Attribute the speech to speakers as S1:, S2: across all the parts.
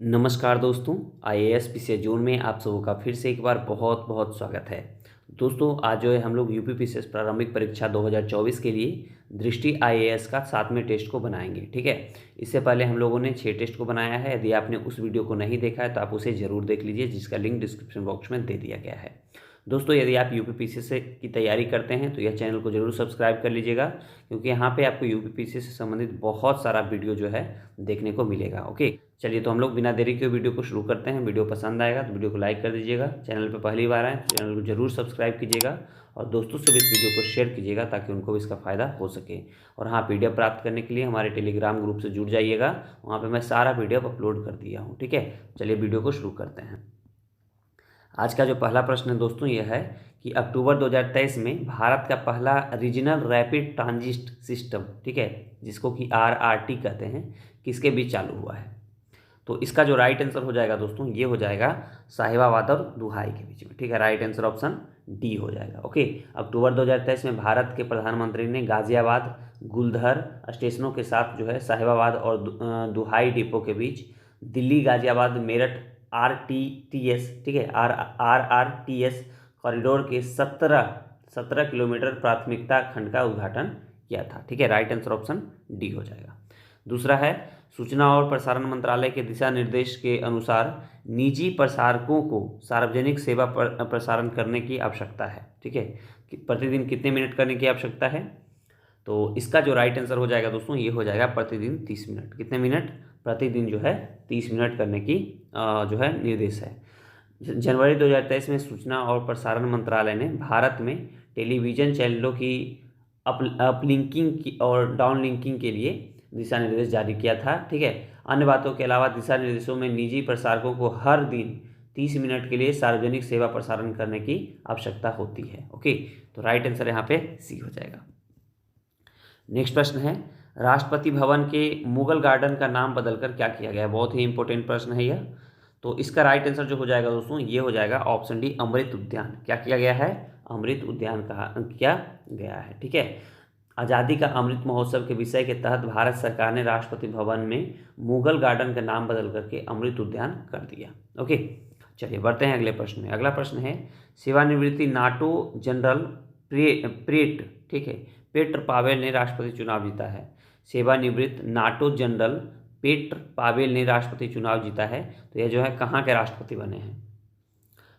S1: नमस्कार दोस्तों, IAS PCS zone में आप सबों का फिर से एक बार बहुत बहुत स्वागत है। दोस्तों आज जो है हम लोग यूपी पीसीएस प्रारंभिक परीक्षा 2024 के लिए दृष्टि आईएएस का 7वें टेस्ट को बनाएंगे। ठीक है, इससे पहले हम लोगों ने 6 टेस्ट को बनाया है। यदि आपने उस वीडियो को नहीं देखा है तो आप उसे ज़रूर देख लीजिए, जिसका लिंक डिस्क्रिप्शन बॉक्स में दे दिया गया है। दोस्तों यदि आप यूपी पीसीएस की तैयारी करते हैं तो यह चैनल को जरूर सब्सक्राइब कर लीजिएगा, क्योंकि यहाँ पे आपको यूपी पीसीएस से संबंधित बहुत सारा वीडियो जो है देखने को मिलेगा। ओके, चलिए तो हम लोग बिना देरी के वीडियो को शुरू करते हैं। वीडियो पसंद आएगा तो वीडियो को लाइक कर दीजिएगा। चैनल पर पहली बार आए तो चैनल को जरूर सब्सक्राइब कीजिएगा और दोस्तों से भी इस वीडियो को शेयर कीजिएगा ताकि उनको भी इसका फ़ायदा हो सके। और हाँ, पीडीएफ प्राप्त करने के लिए हमारे टेलीग्राम ग्रुप से जुड़ जाइएगा, वहाँ पर मैं सारा पीडीएफ अपलोड कर दिया हूँ। ठीक है, चलिए वीडियो को शुरू करते हैं। आज का जो पहला प्रश्न है दोस्तों यह है कि अक्टूबर 2023 में भारत का पहला रीजनल रैपिड ट्रांजिट सिस्टम, ठीक है, जिसको कि आरआरटी कहते हैं, किसके बीच चालू हुआ है? तो इसका जो राइट आंसर हो जाएगा दोस्तों ये हो जाएगा साहिबाबाद और दुहाई के बीच में। ठीक है, राइट आंसर ऑप्शन डी हो जाएगा। ओके, अक्टूबर 2023 में भारत के प्रधानमंत्री ने गाजियाबाद गुलधर स्टेशनों के साथ जो है साहिबाबाद और दुहाई डिपो के बीच दिल्ली गाजियाबाद मेरठ RTTS, ठीक है, RRTS कॉरिडोर के 17 किलोमीटर प्राथमिकता खंड का उद्घाटन किया था। ठीक है, राइट आंसर ऑप्शन डी हो जाएगा। दूसरा है, सूचना और प्रसारण मंत्रालय के दिशा निर्देश के अनुसार निजी प्रसारकों को सार्वजनिक सेवा प्रसारण करने की आवश्यकता है। ठीक है, प्रतिदिन कितने मिनट करने की आवश्यकता है? तो इसका जो राइट आंसर हो जाएगा दोस्तों ये हो जाएगा प्रतिदिन 30 मिनट। कितने मिनट? प्रतिदिन जो है 30 मिनट करने की जो है निर्देश है। जनवरी 2023 में सूचना और प्रसारण मंत्रालय ने भारत में टेलीविज़न चैनलों की अपलिंकिंग की और डाउनलिंकिंग के लिए दिशा निर्देश जारी किया था। ठीक है, अन्य बातों के अलावा दिशा निर्देशों में निजी प्रसारकों को हर दिन 30 मिनट के लिए सार्वजनिक सेवा प्रसारण करने की आवश्यकता होती है। ओके, तो राइट आंसर यहाँ पे सी हो जाएगा। नेक्स्ट प्रश्न है, राष्ट्रपति भवन के मुगल गार्डन का नाम बदलकर क्या किया गया है? बहुत ही इंपॉर्टेंट प्रश्न है यह। तो इसका राइट आंसर जो हो जाएगा दोस्तों ये हो जाएगा ऑप्शन डी, अमृत उद्यान। क्या किया गया है? अमृत उद्यान कहा किया गया है। ठीक है, आज़ादी का अमृत महोत्सव के विषय के तहत भारत सरकार ने राष्ट्रपति भवन में मुगल गार्डन का नाम बदल करके अमृत उद्यान कर दिया। ओके, चलिए बढ़ते हैं अगले प्रश्न में। अगला प्रश्न है, सेवानिवृत्ति नाटो जनरल प्रेट, ठीक है, पेट्र पावेल ने राष्ट्रपति चुनाव जीता है। सेवानिवृत्त नाटो जनरल पेट्र पावेल ने राष्ट्रपति चुनाव जीता है, तो यह जो है कहाँ के राष्ट्रपति बने हैं?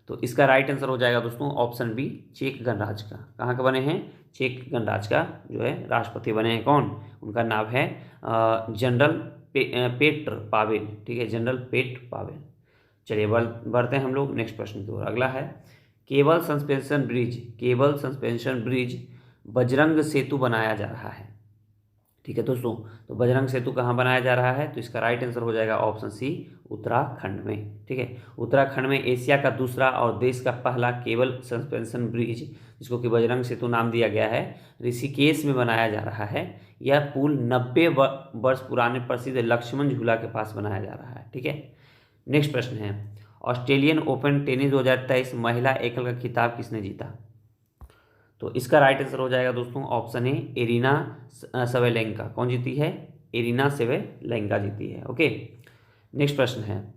S1: तो इसका राइट आंसर हो जाएगा दोस्तों ऑप्शन बी, चेक गणराज्य का। कहाँ के बने हैं? चेक गणराज्य का जो है राष्ट्रपति बने हैं। कौन? उनका नाम है जनरल पेट्र पावेल। ठीक है, जनरल पेट्र पावेल। चलिए बढ़ते हैं हम लोग नेक्स्ट प्रश्न की ओर। अगला है, केबल सस्पेंशन ब्रिज बजरंग सेतु बनाया जा रहा है। ठीक है दोस्तों, तो बजरंग सेतु कहाँ बनाया जा रहा है? तो इसका राइट आंसर हो जाएगा ऑप्शन सी, उत्तराखंड में। ठीक है, उत्तराखंड में एशिया का दूसरा और देश का पहला केबल सस्पेंशन ब्रिज, जिसको कि बजरंग सेतु नाम दिया गया है, ऋषिकेश में बनाया जा रहा है। यह पुल 90 वर्ष पुराने प्रसिद्ध लक्ष्मण झूला के पास बनाया जा रहा है। ठीक है, नेक्स्ट प्रश्न है, ऑस्ट्रेलियन ओपन टेनिस 2023 महिला एकल का खिताब किसने जीता? तो इसका राइट आंसर हो जाएगा दोस्तों ऑप्शन ए, एरिना सेवेलेंका। कौन जीती है? एरिना सेवेलेंका जीती है। ओके, नेक्स्ट प्रश्न है,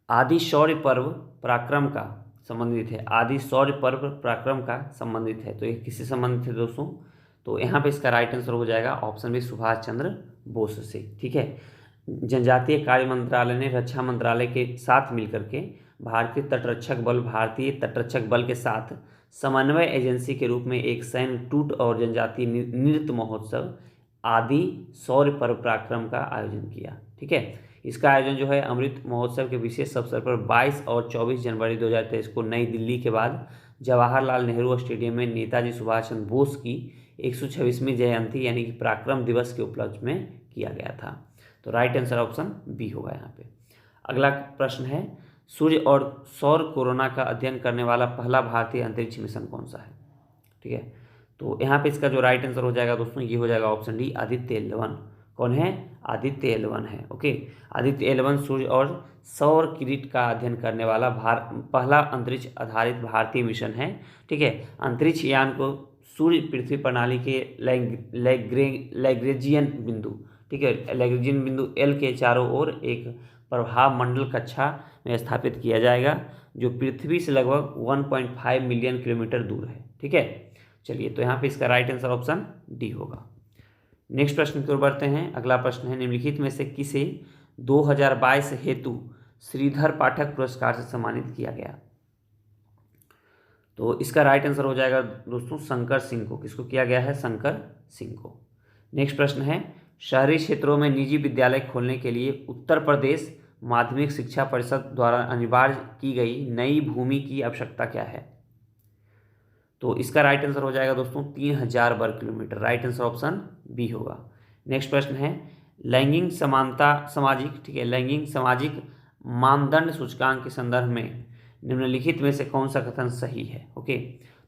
S1: आदि शौर्य पर्व पराक्रम का संबंधित है। आदि शौर्य पर्व पराक्रम का संबंधित है, तो ये किससे संबंधित है दोस्तों? तो यहाँ पे इसका राइट आंसर हो जाएगा ऑप्शन बी, सुभाष चंद्र बोस से। ठीक है, जनजातीय कार्य मंत्रालय ने रक्षा मंत्रालय के साथ मिलकर के भारतीय तटरक्षक बल के साथ समन्वय एजेंसी के रूप में एक सैन्य टूट और जनजातीय नृत्य महोत्सव आदि शौर्य पर्व पराक्रम का आयोजन किया। ठीक है, इसका आयोजन जो है अमृत महोत्सव के विशेष अवसर पर 22 और 24 जनवरी 2023 को नई दिल्ली के बाद जवाहरलाल नेहरू स्टेडियम में नेताजी सुभाष चंद्र बोस की 126वीं जयंती यानी कि पराक्रम दिवस के उपलक्ष्य में किया गया था। तो राइट आंसर ऑप्शन बी होगा यहाँ पे। अगला प्रश्न है, सूर्य और सौर कोरोना का अध्ययन करने वाला पहला भारतीय अंतरिक्ष मिशन कौन सा है? ठीक है, तो यहाँ पे इसका जो राइट आंसर हो जाएगा दोस्तों ये हो जाएगा ऑप्शन डी, आदित्य L1। कौन है? आदित्य L1 है। ओके, आदित्य L1 सूर्य और सौर किरीट का अध्ययन करने वाला पहला अंतरिक्ष आधारित भारतीय मिशन है। ठीक है, अंतरिक्ष यान को सूर्य पृथ्वी प्रणाली के लैग्रेजियन बिंदु, ठीक है। लैग्रेंजियन बिंदु एल के चारों ओर एक प्रभाव मंडल कक्षा में स्थापित किया जाएगा जो पृथ्वी से लगभग 1.5 मिलियन किलोमीटर दूर है, ठीक है। चलिए, तो यहाँ पे इसका राइट आंसर ऑप्शन डी होगा। नेक्स्ट प्रश्न की ओर बढ़ते हैं। अगला प्रश्न है, निम्नलिखित में से किसे 2022 हेतु श्रीधर पाठक पुरस्कार से सम्मानित किया गया? तो इसका राइट आंसर हो जाएगा दोस्तों शंकर सिंह को। किसको किया गया है? शंकर सिंह को। नेक्स्ट प्रश्न है, शहरी क्षेत्रों में निजी विद्यालय खोलने के लिए उत्तर प्रदेश माध्यमिक शिक्षा परिषद द्वारा अनिवार्य की गई नई भूमि की आवश्यकता क्या है? तो इसका राइट आंसर हो जाएगा दोस्तों 3000 वर्ग किलोमीटर। राइट आंसर ऑप्शन बी होगा। नेक्स्ट प्रश्न है, लैंगिक समानता सामाजिक, ठीक है, लैंगिक सामाजिक मानदंड सूचकांक के संदर्भ में निम्नलिखित में से कौन सा कथन सही है? ओके,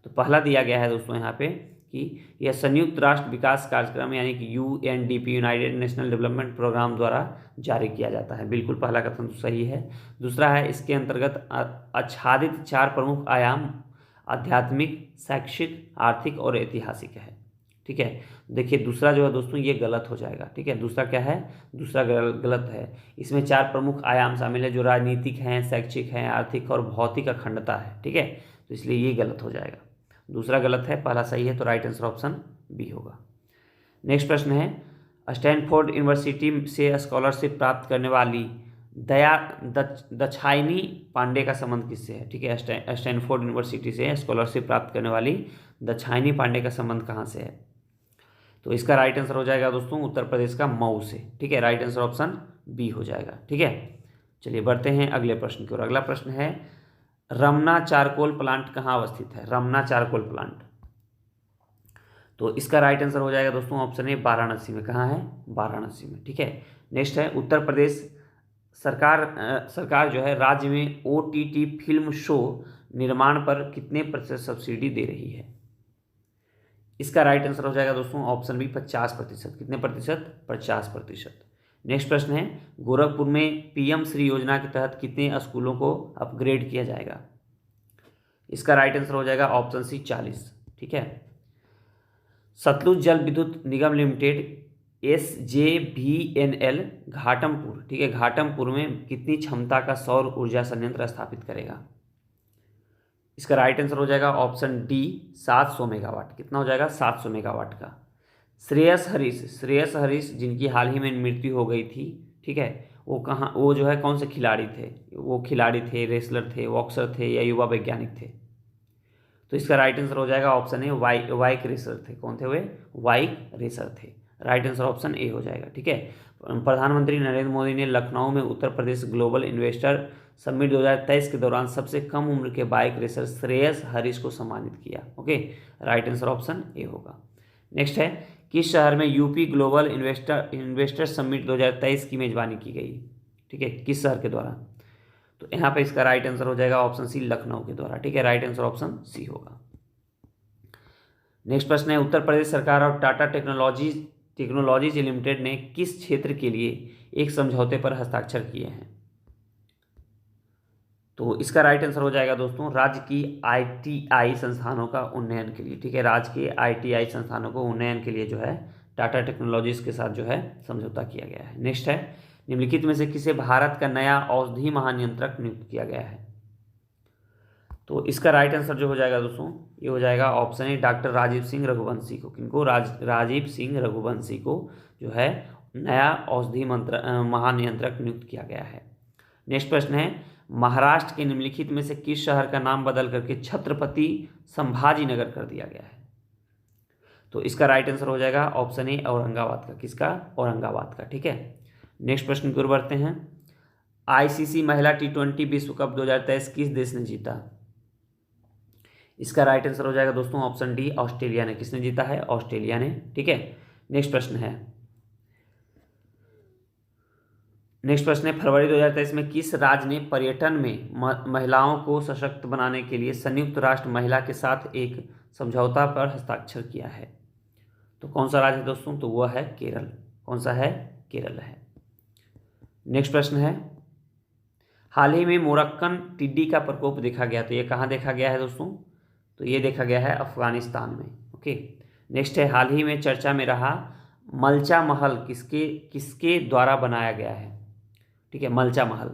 S1: तो पहला दिया गया है दोस्तों यहाँ पे कि यह संयुक्त राष्ट्र विकास कार्यक्रम यानी कि UNDP, United National Development Programme द्वारा जारी किया जाता है। बिल्कुल पहला कथन तो सही है। दूसरा है, इसके अंतर्गत आच्छादित 4 प्रमुख आयाम आध्यात्मिक, शैक्षिक, आर्थिक और ऐतिहासिक है, ठीक है। देखिए दूसरा जो है दोस्तों ये गलत हो जाएगा, ठीक है। दूसरा क्या है? दूसरा गलत है। इसमें 4 प्रमुख आयाम शामिल है जो राजनीतिक हैं, शैक्षिक हैं, आर्थिक और भौतिक अखंडता है, ठीक है। तो इसलिए ये गलत हो जाएगा। दूसरा गलत है, पहला सही है, तो राइट आंसर ऑप्शन बी होगा। नेक्स्ट प्रश्न है, स्टैनफोर्ड यूनिवर्सिटी से स्कॉलरशिप प्राप्त करने वाली दाक्षायणी पांडे का संबंध किससे है? ठीक है, स्टैनफोर्ड यूनिवर्सिटी से स्कॉलरशिप प्राप्त करने वाली दाक्षायणी पांडे का संबंध कहाँ से है? तो इसका राइट आंसर हो जाएगा दोस्तों उत्तर प्रदेश का मऊ से, ठीक है। राइट आंसर ऑप्शन बी हो जाएगा, ठीक है। चलिए बढ़ते हैं अगले प्रश्न की ओर। अगला प्रश्न है, रमना चारकोल प्लांट कहाँ अवस्थित है? रमना चारकोल प्लांट, तो इसका राइट आंसर हो जाएगा दोस्तों ऑप्शन ए वाराणसी में। कहाँ है? वाराणसी में, ठीक है। नेक्स्ट है, उत्तर प्रदेश सरकार जो है राज्य में OTT फिल्म शो निर्माण पर कितने प्रतिशत सब्सिडी दे रही है? इसका राइट आंसर हो जाएगा दोस्तों ऑप्शन बी 50%। कितने प्रतिशत? 50%। नेक्स्ट प्रश्न है, गोरखपुर में PM श्री योजना के तहत कितने स्कूलों को अपग्रेड किया जाएगा? इसका राइट आंसर हो जाएगा ऑप्शन सी 40, ठीक है। सतलुज जल विद्युत निगम लिमिटेड SJVNL घाटमपुर, ठीक है, घाटमपुर में कितनी क्षमता का सौर ऊर्जा संयंत्र स्थापित करेगा? इसका राइट आंसर हो जाएगा ऑप्शन डी 700 मेगावाट। कितना हो जाएगा? 700 मेगावाट का। श्रेयस हरीश जिनकी हाल ही में मृत्यु हो गई थी, ठीक है, वो जो है कौन से खिलाड़ी थे? वो खिलाड़ी थे, रेसलर थे, बॉक्सर थे या युवा वैज्ञानिक थे? तो इसका राइट आंसर हो जाएगा ऑप्शन ए वाइक रेसर थे। कौन थे वे? वाइक रेसर थे। राइट आंसर ऑप्शन ए हो जाएगा, ठीक है। प्रधानमंत्री नरेंद्र मोदी ने लखनऊ में Uttar Pradesh global investor summit 2023 के दौरान सबसे कम उम्र के बाइक रेसर श्रेयस हरीश को सम्मानित किया। Okay, right answer option A होगा। नेक्स्ट है, किस शहर में यूपी ग्लोबल इन्वेस्टर समिट 2023 की मेजबानी की गई? ठीक है, किस शहर के द्वारा? तो यहाँ पे इसका राइट आंसर हो जाएगा ऑप्शन सी लखनऊ के द्वारा, ठीक है। राइट आंसर ऑप्शन सी होगा। नेक्स्ट प्रश्न है, उत्तर प्रदेश सरकार और टाटा टेक्नोलॉजीज लिमिटेड ने किस क्षेत्र के लिए एक समझौते पर हस्ताक्षर किए हैं? तो इसका राइट आंसर हो जाएगा दोस्तों राज्य की ITI संस्थानों का उन्नयन के लिए, ठीक है। राज्य के ITI संस्थानों को उन्नयन के लिए जो है टाटा टेक्नोलॉजीज के साथ जो है समझौता किया गया है। नेक्स्ट है, निम्नलिखित में से किसे भारत का नया औषधि महानियंत्रक नियुक्त किया गया है? तो इसका राइट आंसर जो हो जाएगा दोस्तों ये हो जाएगा option A doctor Rajiv Singh Raghuvanshi को। किनको? राजीव सिंह रघुवंशी को जो है नया औषधि महानियंत्रक नियुक्त किया गया है। नेक्स्ट प्रश्न है, महाराष्ट्र के निम्नलिखित में से किस शहर का नाम बदल करके छत्रपति संभाजी नगर कर दिया गया है? तो इसका राइट आंसर हो जाएगा ऑप्शन ए औरंगाबाद का। किसका? औरंगाबाद का, ठीक है। नेक्स्ट प्रश्न की ओर बढ़ते हैं, ICC महिला T20 विश्व कप 2023 किस देश ने जीता? इसका राइट आंसर हो जाएगा दोस्तों ऑप्शन डी ऑस्ट्रेलिया ने। किसने जीता है? ऑस्ट्रेलिया ने, ठीक है। नेक्स्ट प्रश्न है, फरवरी 2023 में किस राज्य ने पर्यटन में महिलाओं को सशक्त बनाने के लिए संयुक्त राष्ट्र महिला के साथ एक समझौता पर हस्ताक्षर किया है? तो कौन सा राज्य है दोस्तों? तो वह है केरल। कौन सा है? केरल है। नेक्स्ट प्रश्न है, हाल ही में मोरक्कन टिड्डी का प्रकोप देखा गया, तो ये कहाँ देखा गया है दोस्तों? तो ये देखा गया है अफगानिस्तान में। ओके। नेक्स्ट है, हाल ही में चर्चा में रहा मलचा महल किसके किसके द्वारा बनाया गया है? ठीक है, मलचा महल।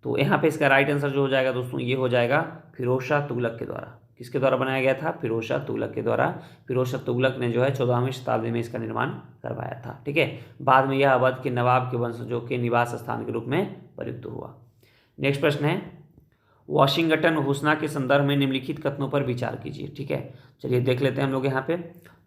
S1: तो यहाँ पे इसका राइट आंसर जो हो जाएगा दोस्तों ये हो जाएगा फिरोज शाह तुगलक के द्वारा। किसके द्वारा बनाया गया था? फिरोज शाह तुगलक के द्वारा। फिरोज शाह तुगलक ने जो है 14वीं शताब्दी में इसका निर्माण करवाया था। ठीक है, बाद में यह अवध के नवाब के वंशजों के निवास स्थान के रूप में प्रयुक्त हुआ। नेक्स्ट प्रश्न है, वाशिंगटन घोषणा के संदर्भ में निम्नलिखित कथनों पर विचार कीजिए। ठीक है, चलिए देख लेते हैं हम लोग यहाँ पे।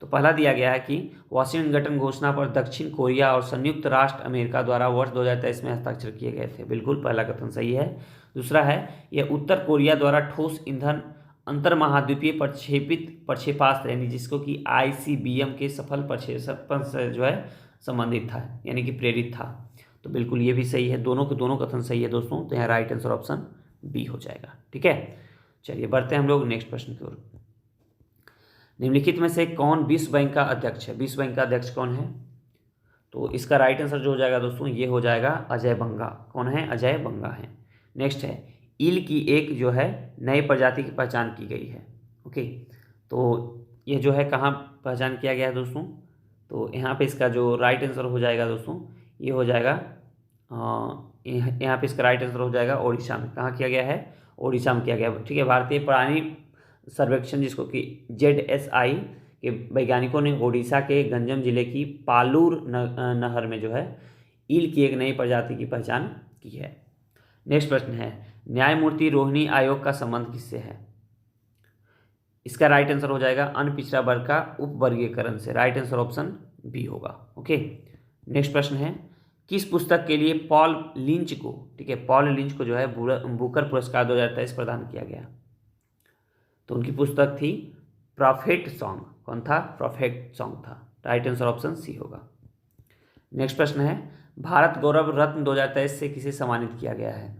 S1: तो पहला दिया गया है कि वाशिंगटन घोषणा पर दक्षिण कोरिया और संयुक्त राष्ट्र अमेरिका द्वारा वर्ष 2023 में हस्ताक्षर किए गए थे। बिल्कुल, पहला कथन सही है। दूसरा है, यह उत्तर कोरिया द्वारा ठोस ईंधन अंतर महाद्वीपीय प्रक्षेपास्त्र यानी जिसको कि ICBM के सफल प्रक्षेपण से जो है संबंधित था, यानी कि प्रेरित था। तो बिल्कुल ये भी सही है, दोनों के दोनों कथन सही है दोस्तों। तो यहाँ राइट आंसर ऑप्शन बी हो जाएगा। ठीक है, चलिए बढ़ते हैं हम लोग नेक्स्ट प्रश्न की ओर। निम्नलिखित में से कौन विश्व बैंक का अध्यक्ष है? विश्व बैंक का अध्यक्ष कौन है? तो इसका राइट आंसर जो हो जाएगा दोस्तों ये हो जाएगा अजय बंगा। कौन है? अजय बंगा है। नेक्स्ट है, ईल की एक जो है नई प्रजाति की पहचान की गई है। ओके, तो ये जो है कहाँ पहचान किया गया है दोस्तों? तो यहाँ पे इसका जो राइट आंसर हो जाएगा दोस्तों ये हो जाएगा यहाँ पे इसका राइट आंसर हो जाएगा ओडिशा में। कहाँ किया गया है? ओडिशा में किया गया है। ठीक है, भारतीय प्राणी सर्वेक्षण जिसको कि ZSI के वैज्ञानिकों ने ओडिशा के गंजम जिले की पालूर नहर में जो है ईल की एक नई प्रजाति की पहचान की है। नेक्स्ट प्रश्न है, न्यायमूर्ति रोहिणी आयोग का संबंध किससे है? इसका राइट आंसर हो जाएगा अनपिछड़ा वर्ग का उपवर्गीकरण से। राइट आंसर ऑप्शन बी होगा। ओके, नेक्स्ट प्रश्न है, किस पुस्तक के लिए पॉल लिंच को, ठीक है, पॉल लिंच को जो है बुकर पुरस्कार 2023 प्रदान किया गया? तो उनकी पुस्तक थी प्रॉफेट सॉन्ग। कौन था? प्रॉफेट सॉन्ग था। राइट आंसर ऑप्शन सी होगा। नेक्स्ट प्रश्न है, भारत गौरव रत्न 2023 से किसे सम्मानित किया गया है?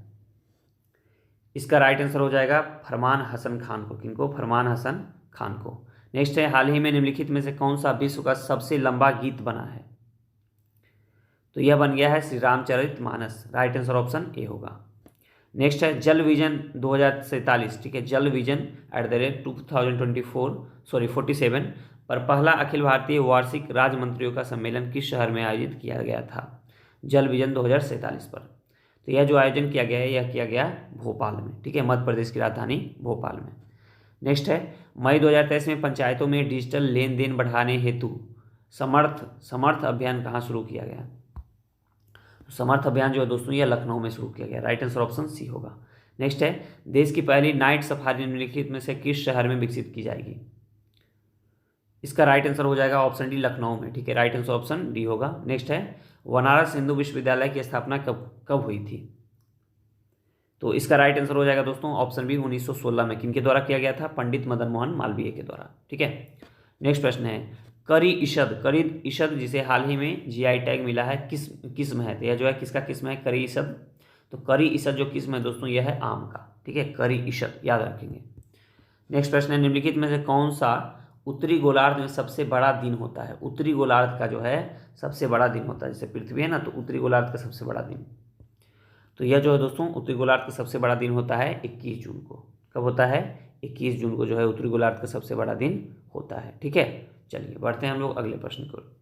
S1: इसका राइट आंसर हो जाएगा फरमान हसन खान को। किनको? फरमान हसन खान को। नेक्स्ट है, हाल ही में निम्नलिखित में से कौन सा विश्व का सबसे लंबा गीत बना है? तो यह बन गया है Shri Ramcharitmanas. Right answer option A होगा। नेक्स्ट है, जल विजन 2047, ठीक है, जल विजन @2024 पर पहला अखिल भारतीय वार्षिक राज्य मंत्रियों का सम्मेलन किस शहर में आयोजित किया गया था? जल विजन 2047 पर। तो यह जो आयोजन किया गया है यह किया गया भोपाल में। ठीक है, मध्य प्रदेश की राजधानी भोपाल में। नेक्स्ट है, मई 2023 में पंचायतों में डिजिटल लेन देन बढ़ाने हेतु समर्थ अभियान कहाँ शुरू किया गया? समर्थ अभियान जो है दोस्तों यह लखनऊ में शुरू किया गया। राइट आंसर ऑप्शन सी होगा। नेक्स्ट है, देश की पहली नाइट सफारी निम्नलिखित में से किस शहर में विकसित की जाएगी? इसका राइट आंसर हो जाएगा ऑप्शन डी, लखनऊ में। ठीक है, राइट आंसर ऑप्शन डी होगा। नेक्स्ट है, बनारस हिंदू विश्वविद्यालय की स्थापना कब हुई थी? तो इसका राइट आंसर हो जाएगा दोस्तों ऑप्शन बी, 1916 में। किनके द्वारा किया गया था? पंडित मदन मोहन मालवीय के द्वारा। ठीक है, नेक्स्ट प्रश्न है, करी इशद जिसे हाल ही में GI टैग मिला है किस किस्म है? तो यह जो है किसका किस्म है? करी इशद। तो करी इशद जो किस्म है दोस्तों यह है आम का। ठीक है, करी इशद याद रखेंगे। नेक्स्ट प्रश्न है, निम्नलिखित में से कौन सा उत्तरी गोलार्ध में सबसे बड़ा दिन होता है? उत्तरी गोलार्ध का जो है सबसे बड़ा दिन होता है, जैसे पृथ्वी है ना, तो उत्तरी गोलार्ध का सबसे बड़ा दिन। तो यह जो है दोस्तों उत्तरी गोलार्ध का सबसे बड़ा दिन होता है 21 जून को। कब होता है? 21 जून को जो है उत्तरी गोलार्ध का सबसे बड़ा दिन होता है। ठीक है, चलिए बढ़ते हैं हम लोग अगले प्रश्न को।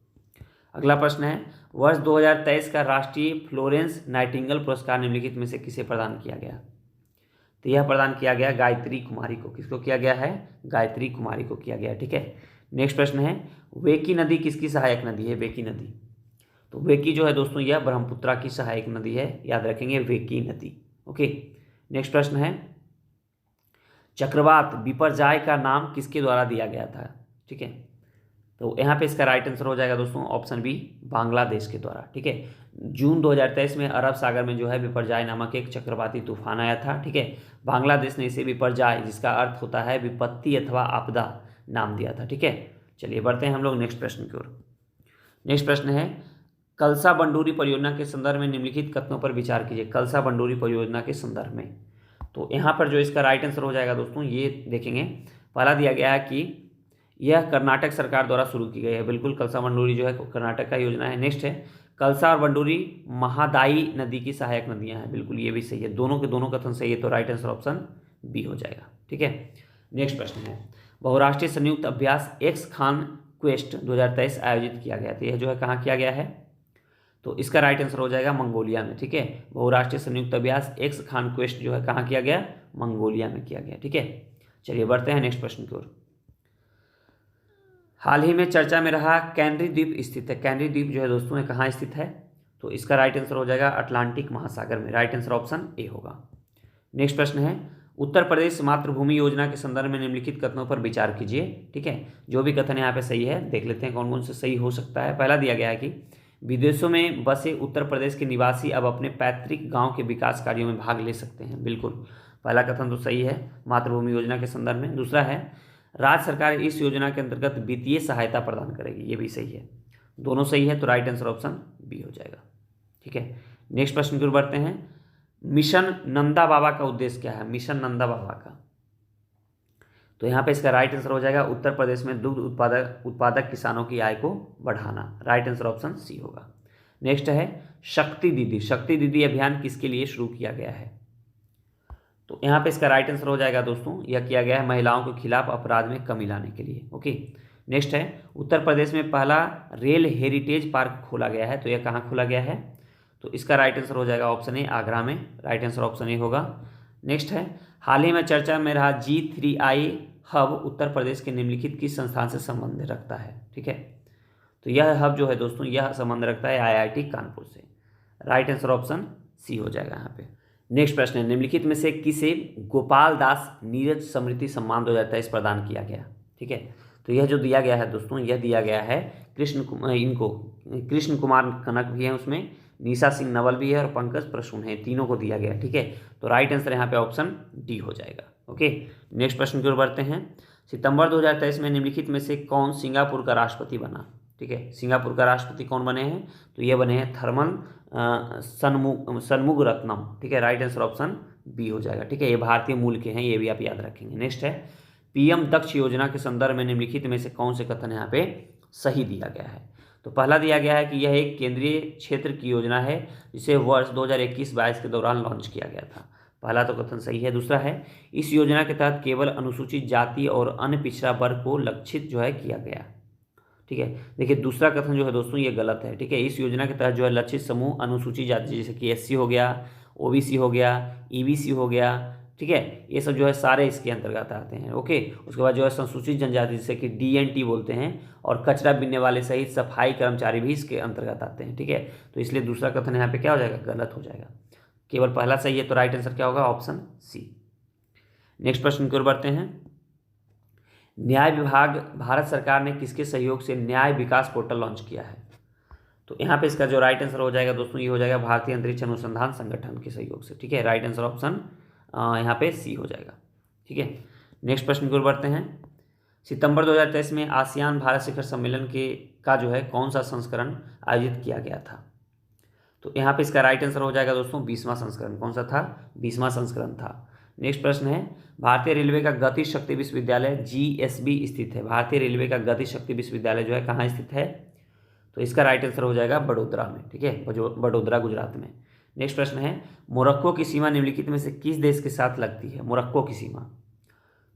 S1: अगला प्रश्न है, वर्ष 2023 का राष्ट्रीय फ्लोरेंस नाइटिंगेल पुरस्कार निम्नलिखित में से किसे प्रदान किया गया? तो यह प्रदान किया गया गायत्री कुमारी को। किसको किया गया है? गायत्री कुमारी को किया गया। ठीक है, नेक्स्ट प्रश्न है, वेकी नदी किसकी सहायक नदी है? वेकी नदी। तो वेकी जो है दोस्तों यह ब्रह्मपुत्रा की सहायक नदी है, याद रखेंगे वेकी नदी। ओके, नेक्स्ट प्रश्न है, चक्रवात बिपरजॉय का नाम किसके द्वारा दिया गया था? ठीक है, तो यहाँ पे इसका राइट आंसर हो जाएगा दोस्तों ऑप्शन बी, बांग्लादेश के द्वारा। ठीक है, जून 2023 में अरब सागर में जो है बिपरजॉय नामक एक चक्रवाती तूफान आया था। ठीक है, बांग्लादेश ने इसे बिपरजॉय जिसका अर्थ होता है विपत्ति अथवा आपदा नाम दिया था। ठीक है, चलिए बढ़ते हैं हम लोग नेक्स्ट प्रश्न की ओर। नेक्स्ट प्रश्न है, कलसा बंडूरी परियोजना के संदर्भ में निम्नलिखित कथनों पर विचार कीजिए। कलसा बंडूरी परियोजना के संदर्भ में, तो यहाँ पर जो इसका राइट आंसर हो जाएगा दोस्तों ये देखेंगे, पहला दिया गया है कि यह कर्नाटक सरकार द्वारा शुरू की गई है। बिल्कुल, कलसा बंडूरी जो है कर्नाटक का योजना है। नेक्स्ट है, कलसा और बंडूरी महादायी नदी की सहायक नदियां हैं। बिल्कुल ये भी सही है, दोनों के दोनों कथन सही है, तो राइट आंसर ऑप्शन बी हो जाएगा। ठीक है, नेक्स्ट प्रश्न है, बहुराष्ट्रीय संयुक्त अभ्यास एक्स खान क्वेस्ट 2023 आयोजित किया गया था। यह जो है कहाँ किया गया है, तो इसका राइट आंसर हो जाएगा मंगोलिया में। ठीक है, बहुराष्ट्रीय संयुक्त अभ्यास एक्स खान क्वेस्ट जो है कहाँ किया गया, मंगोलिया में किया गया। ठीक है, चलिए बढ़ते हैं नेक्स्ट प्रश्न की ओर। हाल ही में चर्चा में रहा कैनरी द्वीप स्थित है। कैनरी द्वीप जो है दोस्तों ये कहाँ स्थित है, तो इसका राइट आंसर हो जाएगा अटलांटिक महासागर में। राइट आंसर ऑप्शन ए होगा। नेक्स्ट प्रश्न है, उत्तर प्रदेश मातृभूमि योजना के संदर्भ में निम्नलिखित कथनों पर विचार कीजिए। ठीक है, जो भी कथन यहाँ पे सही है देख लेते हैं कौन कौन से सही हो सकता है। पहला दिया गया है कि विदेशों में बसे उत्तर प्रदेश के निवासी अब अपने पैतृक गांव के विकास कार्यों में भाग ले सकते हैं। बिल्कुल, पहला कथन तो सही है मातृभूमि योजना के संदर्भ में। दूसरा है, राज्य सरकार इस योजना के अंतर्गत वित्तीय सहायता प्रदान करेगी। ये भी सही है, दोनों सही है, तो राइट आंसर ऑप्शन बी हो जाएगा। ठीक है, नेक्स्ट प्रश्न की ओर बढ़ते हैं। मिशन नंदा बाबा का उद्देश्य क्या है, मिशन नंदा बाबा का, तो यहाँ पे इसका राइट आंसर हो जाएगा उत्तर प्रदेश में दुग्ध उत्पादक किसानों की आय को बढ़ाना। राइट आंसर ऑप्शन सी होगा। नेक्स्ट है शक्ति दीदी। शक्ति दीदी अभियान किसके लिए शुरू किया गया है, तो यहाँ पे इसका राइट आंसर हो जाएगा दोस्तों, यह किया गया है महिलाओं के खिलाफ अपराध में कमी लाने के लिए। ओके, नेक्स्ट है उत्तर प्रदेश में पहला रेल हेरिटेज पार्क खोला गया है, तो यह कहाँ खोला गया है, तो इसका राइट आंसर हो जाएगा ऑप्शन ए, आगरा में। राइट आंसर ऑप्शन ए होगा। नेक्स्ट है, हाल ही में चर्चा में रहा G3I हब उत्तर प्रदेश के निम्नलिखित किस संस्थान से संबंध रखता है। ठीक है, तो यह हब जो है दोस्तों यह संबंध रखता है IIT कानपुर से। राइट आंसर ऑप्शन सी हो जाएगा यहाँ पे। नेक्स्ट प्रश्न है, निम्नलिखित में से किसे गोपाल दास नीरज स्मृति सम्मान 2023 प्रदान किया गया। ठीक है, तो यह जो दिया गया है दोस्तों, यह दिया गया है कृष्ण कुमार कनक भी है उसमें, निशा सिंह नवल भी है और पंकज प्रसून है, तीनों को दिया गया। ठीक है, तो राइट आंसर यहाँ पे ऑप्शन डी हो जाएगा। ओके, नेक्स्ट प्रश्न की ओर बढ़ते हैं। सितंबर 2023 में निम्नलिखित में से कौन सिंगापुर का राष्ट्रपति बना। ठीक है, सिंगापुर का राष्ट्रपति कौन बने हैं, तो ये बने हैं थर्मन सनमुगरत्नम। ठीक है, राइट आंसर ऑप्शन बी हो जाएगा। ठीक है, ये भारतीय मूल के हैं, ये भी आप याद रखेंगे। नेक्स्ट है, PM दक्ष योजना के संदर्भ में निम्नलिखित में से कौन से कथन यहाँ पे सही दिया गया है, तो पहला दिया गया है कि यह एक केंद्रीय क्षेत्र की योजना है जिसे वर्ष 2021-22 के दौरान लॉन्च किया गया था। पहला तो कथन सही है। दूसरा है, इस योजना के तहत केवल अनुसूचित जाति और अन्य पिछड़ा वर्ग को लक्षित जो है किया गया। ठीक है, देखिए दूसरा कथन जो है दोस्तों ये गलत है। ठीक है, इस योजना के तहत जो है लक्षित समूह अनुसूचित जाति जैसे कि SC हो गया, OBC हो गया, EBC हो गया। ठीक है, ये सब जो है सारे इसके अंतर्गत आते हैं। ओके, उसके बाद जो है संसूचित जनजाति जैसे कि DNT बोलते हैं, और कचरा बीनने वाले सहित सफाई कर्मचारी भी इसके अंतर्गत आते हैं। ठीक है, तो इसलिए दूसरा कथन यहाँ पे क्या हो जाएगा, गलत हो जाएगा। केवल पहला सही है, तो राइट आंसर क्या होगा, ऑप्शन सी। नेक्स्ट प्रश्न की ओर बढ़ते हैं। न्याय विभाग भारत सरकार ने किसके सहयोग से न्याय विकास पोर्टल लॉन्च किया है, तो यहाँ पे इसका जो राइट आंसर हो जाएगा दोस्तों ये हो जाएगा भारतीय अंतरिक्ष अनुसंधान संगठन के सहयोग से। ठीक है, राइट आंसर ऑप्शन यहाँ पे सी हो जाएगा। ठीक है, नेक्स्ट प्रश्न की ओर बढ़ते हैं। सितंबर 2023 में आसियान भारत शिखर सम्मेलन का जो है कौन सा संस्करण आयोजित किया गया था, तो यहाँ पे इसका राइट आंसर हो जाएगा दोस्तों 20वां संस्करण। कौन सा था, 20वां संस्करण था। नेक्स्ट प्रश्न है, भारतीय रेलवे का गति शक्ति विश्वविद्यालय GSB स्थित है। भारतीय रेलवे का गति शक्ति विश्वविद्यालय जो है कहाँ स्थित है, तो इसका राइट आंसर हो जाएगा बड़ोदरा में। ठीक है, बड़ोदरा गुजरात में। नेक्स्ट प्रश्न है, मोरक्को की सीमा निम्नलिखित में से किस देश के साथ लगती है। मोरक्को की सीमा,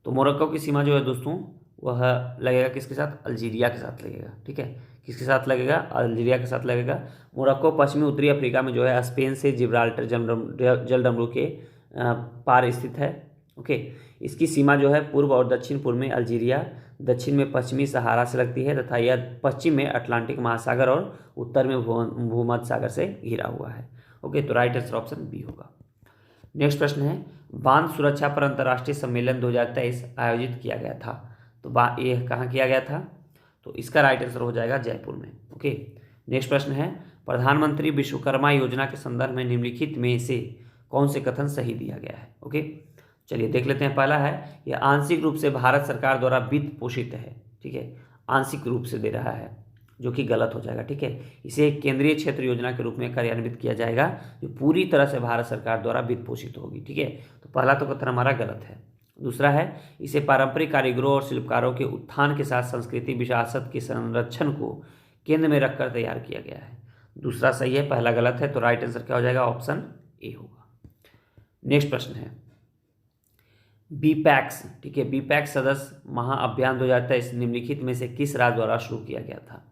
S1: तो मोरक्को की सीमा जो है दोस्तों वह लगेगा किसके साथ, अल्जीरिया के साथ लगेगा। ठीक है, किसके साथ लगेगा, अल्जीरिया के साथ लगेगा। मोरक्को पश्चिमी उत्तरी अफ्रीका में जो है स्पेन से जिब्राल्टर जलडमरू के पार स्थित है। ओके, इसकी सीमा जो है पूर्व और दक्षिण पूर्व में अल्जीरिया, दक्षिण में पश्चिमी सहारा से लगती है तथा यह पश्चिम में अटलांटिक महासागर और उत्तर में भूमध्य सागर से घिरा हुआ है। ओके, तो राइट आंसर ऑप्शन बी होगा। नेक्स्ट प्रश्न है, बांध सुरक्षा पर अंतर्राष्ट्रीय सम्मेलन 2023 आयोजित किया गया था, तो ये कहाँ किया गया था, तो इसका राइट आंसर हो जाएगा जयपुर में। ओके, नेक्स्ट प्रश्न है, प्रधानमंत्री विश्वकर्मा योजना के संदर्भ में निम्नलिखित में से कौन से कथन सही दिया गया है। ओके, चलिए देख लेते हैं। पहला है, यह आंशिक रूप से भारत सरकार द्वारा वित्त पोषित है। ठीक है, आंशिक रूप से दे रहा है, जो कि गलत हो जाएगा। ठीक है, इसे एक केंद्रीय क्षेत्र योजना के रूप में कार्यान्वित किया जाएगा जो पूरी तरह से भारत सरकार द्वारा वित्त पोषित होगी। ठीक है, तो पहला तो कथन हमारा गलत है। दूसरा है, इसे पारंपरिक कारीगरों और शिल्पकारों के उत्थान के साथ संस्कृति विरासत के संरक्षण को केंद्र में रखकर तैयार किया गया है। दूसरा सही है, पहला गलत है, तो राइट आंसर क्या हो जाएगा, ऑप्शन ए होगा। नेक्स्ट प्रश्न है, बीपैक्स, ठीक है, बीपैक्स सदस्य महाअभियान 2023 निम्नलिखित में से किस राज्य द्वारा शुरू किया गया था?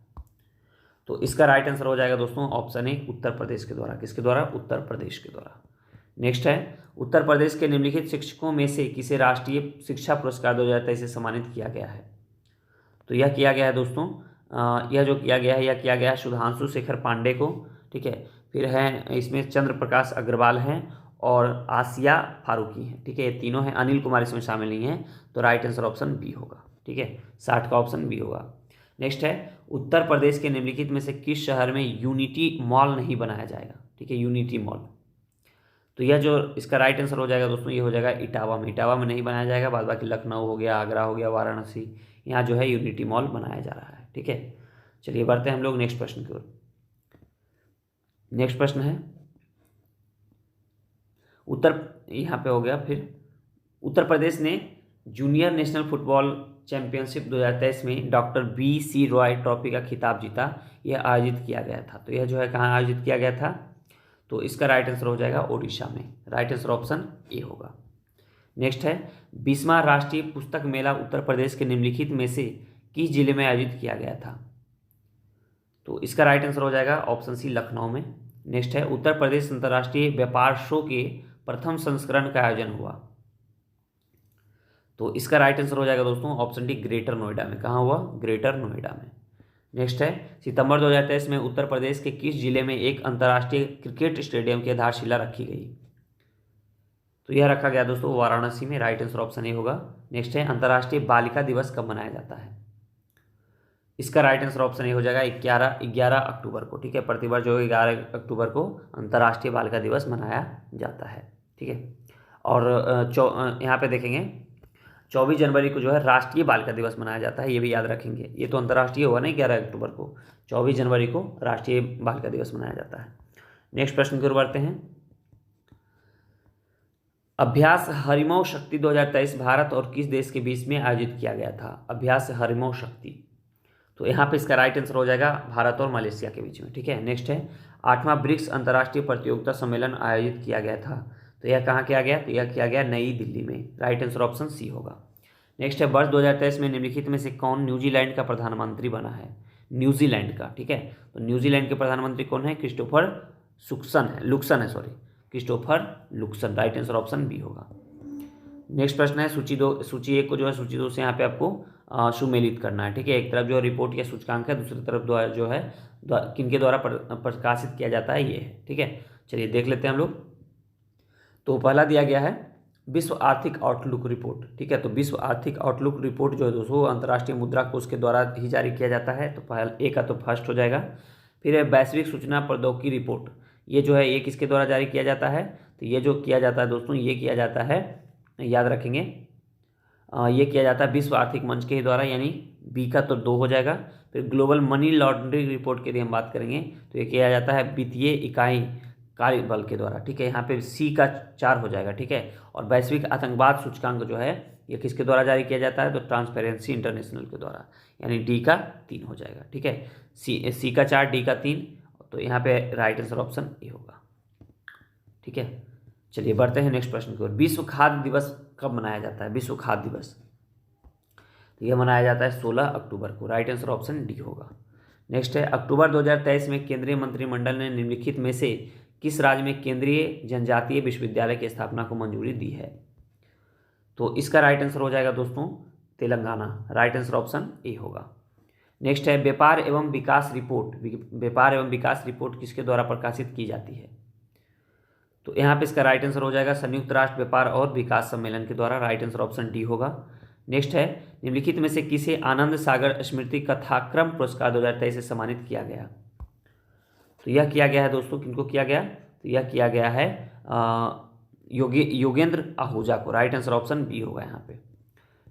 S1: तो इसका राइट आंसर हो जाएगा दोस्तों ऑप्शन ए, उत्तर प्रदेश के द्वारा। किसके द्वारा? उत्तर प्रदेश के द्वारा। नेक्स्ट है, उत्तर प्रदेश के निम्नलिखित शिक्षकों में से किसे राष्ट्रीय शिक्षा पुरस्कार 2023 से सम्मानित किया गया है? तो यह किया गया है दोस्तों, यह जो किया गया है, यह किया गया है सुधांशु शेखर पांडे को, ठीक है। फिर है इसमें चंद्र प्रकाश अग्रवाल हैं और आसिया फारूकी हैं, ठीक है। ये तीनों हैं, अनिल कुमार इसमें शामिल नहीं है, तो राइट आंसर ऑप्शन बी होगा, ठीक है। 60 का ऑप्शन बी होगा। नेक्स्ट है, उत्तर प्रदेश के निम्नलिखित में से किस शहर में यूनिटी मॉल नहीं बनाया जाएगा? ठीक है, यूनिटी मॉल। तो यह जो इसका राइट आंसर हो जाएगा दोस्तों, ये हो जाएगा इटावा में। इटावा में नहीं बनाया जाएगा, बाद बाकी लखनऊ हो गया, आगरा हो गया, वाराणसी, यहाँ जो है यूनिटी मॉल बनाया जा रहा है, ठीक है। चलिए बढ़ते हैं हम लोग नेक्स्ट प्रश्न की ओर। नेक्स्ट प्रश्न है यहाँ पे हो गया। फिर उत्तर प्रदेश ने जूनियर नेशनल फुटबॉल चैंपियनशिप 2023 में डॉक्टर BC रॉय ट्रॉफी का खिताब जीता, यह आयोजित किया गया था। तो यह जो है कहाँ आयोजित किया गया था? तो इसका राइट आंसर हो जाएगा ओडिशा में। राइट आंसर ऑप्शन ए होगा। नेक्स्ट है, 20वां राष्ट्रीय पुस्तक मेला उत्तर प्रदेश के निम्नलिखित में से किस जिले में आयोजित किया गया था? तो इसका राइट आंसर हो जाएगा ऑप्शन सी, लखनऊ में। नेक्स्ट है, उत्तर प्रदेश अंतर्राष्ट्रीय व्यापार शो के प्रथम संस्करण का आयोजन हुआ। तो इसका राइट आंसर हो जाएगा दोस्तों ऑप्शन डी, ग्रेटर नोएडा में। कहाँ हुआ? ग्रेटर नोएडा में। नेक्स्ट है, सितंबर 2023 में उत्तर प्रदेश के किस जिले में एक अंतर्राष्ट्रीय क्रिकेट स्टेडियम की आधारशिला रखी गई? तो यह रखा गया दोस्तों वाराणसी में। राइट आंसर ऑप्शन ए होगा। नेक्स्ट है, अंतर्राष्ट्रीय बालिका दिवस कब मनाया जाता है? इसका राइट आंसर ऑप्शन ए हो जाएगा 11 अक्टूबर को, ठीक है। प्रतिवर्ष जो 11 अक्टूबर को अंतर्राष्ट्रीय बालिका दिवस मनाया जाता है, ठीक है। और यहाँ पे देखेंगे 24 जनवरी को जो है राष्ट्रीय बालिका दिवस मनाया जाता है, ये भी याद रखेंगे। ये तो अंतर्राष्ट्रीय होगा नहीं, 11 अक्टूबर को, 24 जनवरी को राष्ट्रीय बालिका दिवस मनाया जाता है। नेक्स्ट प्रश्न की ओर बढ़ते हैं। अभ्यास हरिमौ शक्ति 2023 भारत और किस देश के बीच में आयोजित किया गया था? अभ्यास हरिमौ शक्ति, तो यहाँ पे इसका राइट आंसर हो जाएगा भारत और मलेशिया के बीच में, ठीक है। नेक्स्ट है, 8वां ब्रिक्स अंतर्राष्ट्रीय प्रतियोगिता सम्मेलन आयोजित किया गया था। तो यह कहाँ किया गया? तो यह किया गया नई दिल्ली में। राइट आंसर ऑप्शन सी होगा। नेक्स्ट है, वर्ष 2023 में निम्नलिखित में से कौन न्यूजीलैंड का प्रधानमंत्री बना है? न्यूजीलैंड का, ठीक है। तो न्यूजीलैंड के प्रधानमंत्री कौन है? Christopher Christopher Luxon. Right answer option B होगा। नेक्स्ट प्रश्न है, सूची 1 को जो है सूची 2 से यहाँ पे आपको सुमेलित करना है, ठीक है। एक तरफ जो रिपोर्ट या सूचकांक है, दूसरी तरफ जो है किनके द्वारा प्रकाशित किया जाता है, ये है, ठीक है। चलिए देख लेते हैं हम लोग। तो पहला दिया गया है विश्व आर्थिक आउटलुक रिपोर्ट, ठीक है। तो विश्व आर्थिक आउटलुक रिपोर्ट जो है दोस्तों अंतर्राष्ट्रीय मुद्रा कोष के द्वारा ही जारी किया जाता है। तो पहला ए का तो फर्स्ट हो जाएगा। फिर है वैश्विक सूचना प्रौद्योगिकी रिपोर्ट, ये जो है ये किसके द्वारा जारी किया जाता है? तो ये जो किया जाता है दोस्तों, ये किया जाता है, याद रखेंगे, ये किया जाता है विश्व आर्थिक मंच के द्वारा, यानी बी का तो 2 हो जाएगा। फिर ग्लोबल मनी लॉन्ड्रिंग रिपोर्ट की यदि हम बात करेंगे तो ये किया जाता है वित्तीय इकाई कार्यबल के द्वारा, ठीक है। यहाँ पे सी का 4 हो जाएगा, ठीक है। और वैश्विक आतंकवाद सूचकांक जो है ये किसके द्वारा जारी किया जाता है? तो ट्रांसपेरेंसी इंटरनेशनल के द्वारा, यानी डी का 3 हो जाएगा, ठीक है। सी का 4, डी का 3, तो यहाँ पे राइट आंसर ऑप्शन ए होगा, ठीक है। चलिए बढ़ते हैं नेक्स्ट प्रश्न की ओर। विश्व खाद्य दिवस कब मनाया जाता है? विश्व खाद्य दिवस, तो यह मनाया जाता है 16 अक्टूबर को। राइट आंसर ऑप्शन डी होगा। नेक्स्ट है, अक्टूबर 2023 में केंद्रीय मंत्रिमंडल ने निम्नलिखित में से किस राज्य में केंद्रीय जनजातीय विश्वविद्यालय की स्थापना को मंजूरी दी है? तो इसका राइट आंसर हो जाएगा दोस्तों Telangana. Right answer option A होगा। नेक्स्ट है, व्यापार एवं विकास रिपोर्ट किसके द्वारा प्रकाशित की जाती है? तो यहाँ पे इसका राइट आंसर हो जाएगा संयुक्त राष्ट्र व्यापार और विकास सम्मेलन के द्वारा। राइट आंसर ऑप्शन डी होगा। नेक्स्ट है, निम्नलिखित में से किसे आनंद सागर स्मृति कथाक्रम पुरस्कार 2023 से सम्मानित किया गया? तो यह किया गया है दोस्तों, किनको किया गया? तो यह किया गया है योगेंद्र आहूजा को। राइट आंसर ऑप्शन बी होगा यहाँ पे।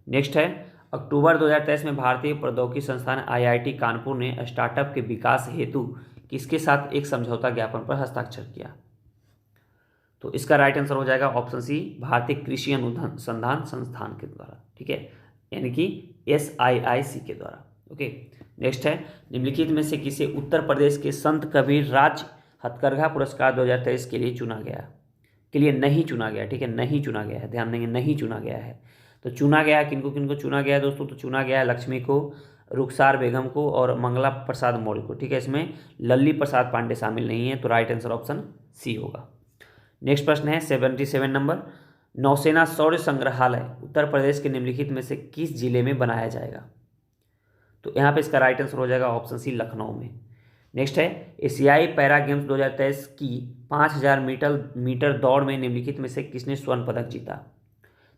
S1: नेक्स्ट है, अक्टूबर 2023 में भारतीय प्रौद्योगिकी संस्थान IIT कानपुर ने स्टार्टअप के विकास हेतु किसके साथ एक समझौता ज्ञापन पर हस्ताक्षर किया? तो इसका राइट आंसर हो जाएगा ऑप्शन सी, भारतीय कृषि अनुसंधान संस्थान के द्वारा, ठीक है, यानी कि SIIC के द्वारा। ओके। नेक्स्ट है, निम्नलिखित में से किसे उत्तर प्रदेश के संत कबीर राज्य हथकरघा पुरस्कार 2023 के लिए चुना गया? के लिए नहीं चुना गया, ठीक है, नहीं चुना गया है, ध्यान देंगे, नहीं चुना गया है। तो चुना गया है, किनको किनको चुना गया है दोस्तों? तो चुना गया है लक्ष्मी को, रुखसार बेगम को और मंगला प्रसाद मौर्य को, ठीक है। इसमें लल्ली प्रसाद पांडे शामिल नहीं है, तो राइट आंसर ऑप्शन सी होगा। नेक्स्ट प्रश्न है 77 नंबर, नौसेना शौर्य संग्रहालय उत्तर प्रदेश के निम्नलिखित में से किस जिले में बनाया जाएगा? तो यहाँ पे इसका राइट आंसर हो जाएगा ऑप्शन सी, लखनऊ में। नेक्स्ट है एशियाई पैरा गेम्स 2023 की 5000 मीटर दौड़ में निम्नलिखित में से किसने स्वर्ण पदक जीता?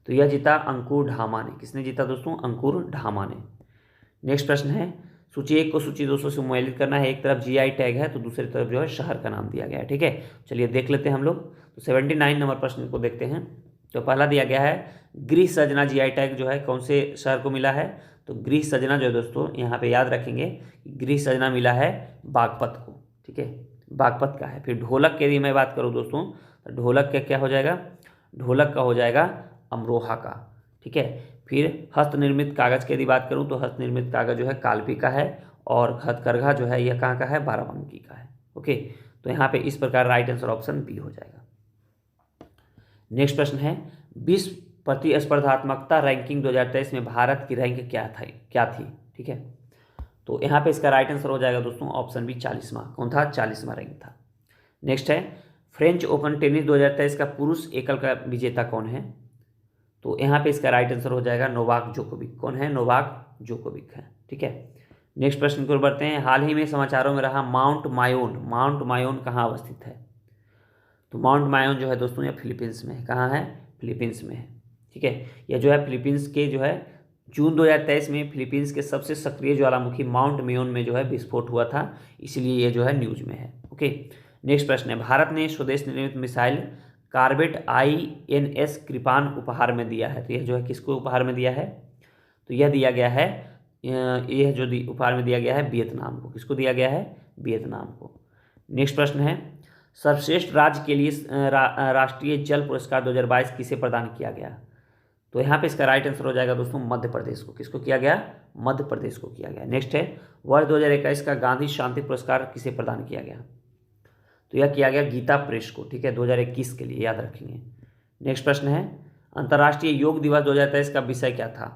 S1: तो यह जीता अंकुर ढामा ने। किसने जीता दोस्तों? अंकुर ढामा ने। नेक्स्ट प्रश्न है सूची 1 को सूची 200 से मुआयलित करना है। एक तरफ जीआई टैग है तो दूसरी तरफ जो है शहर का नाम दिया गया है, ठीक है। चलिए देख लेते हैं हम लोग। तो 79 नंबर प्रश्न को देखते हैं। तो पहला दिया गया है गृह सजना जीआई टैग जो है कौन से शहर को मिला है? तो गृह सजना जो है दोस्तों यहाँ पे याद रखेंगे, गृह सजना मिला है बागपत को, ठीक है, बागपत का है। फिर ढोलक की यदि मैं बात करूँ दोस्तों, तो ढोलक का क्या हो जाएगा? ढोलक का हो जाएगा अमरोहा का, ठीक है। फिर हस्तनिर्मित कागज की यदि बात करूँ तो हस्तनिर्मित कागज जो है कालपी का है और हथकरघा जो है यह कहाँ का है? बाराबंकी का है, ओके। तो यहाँ पे इस प्रकार राइट आंसर ऑप्शन बी हो जाएगा। नेक्स्ट प्रश्न है विश्व प्रतिस्पर्धात्मकता रैंकिंग 2023 में भारत की रैंक क्या थी, ठीक है। तो यहाँ पे इसका राइट आंसर हो जाएगा दोस्तों ऑप्शन बी, 40वां। कौन था? 40वां रैंक था। नेक्स्ट है फ्रेंच ओपन टेनिस 2023 का पुरुष एकल का विजेता कौन है? तो यहाँ पे इसका राइट आंसर हो जाएगा नोवाक जोकोविक। कौन है? नोवाक जोकोविक है, ठीक है। नेक्स्ट प्रश्न की ओर बढ़ते हैं। हाल ही में समाचारों में रहा माउंट मायोन कहाँ अवस्थित है? तो माउंट मायोन जो है दोस्तों यह फिलीपींस में है। कहाँ है? फिलीपींस में है, ठीक है। यह जो है फिलीपींस के जो है जून 2023 में फिलीपींस के सबसे सक्रिय ज्वालामुखी माउंट मेयोन में जो है विस्फोट हुआ था, इसलिए यह जो है न्यूज में है, ओके। नेक्स्ट प्रश्न है भारत ने स्वदेश निर्मित मिसाइल कार्बेट INS कृपान उपहार में दिया है। तो यह जो है किसको उपहार में दिया है? तो यह दिया गया है, यह जो उपहार में दिया गया है वियतनाम को। किसको दिया गया है? वियतनाम को। नेक्स्ट प्रश्न है सर्वश्रेष्ठ राज्य के लिए राष्ट्रीय जल पुरस्कार 2022 किसे प्रदान किया गया? तो यहाँ पे इसका राइट आंसर हो जाएगा दोस्तों मध्य प्रदेश को। किसको किया गया? मध्य प्रदेश को किया गया। नेक्स्ट है वर्ष 2021 का गांधी शांति पुरस्कार किसे प्रदान किया गया? तो यह किया गया गीता प्रेस को, ठीक है, 2021 के लिए, याद रखेंगे। नेक्स्ट प्रश्न है अंतर्राष्ट्रीय योग दिवस 2023 का विषय क्या था?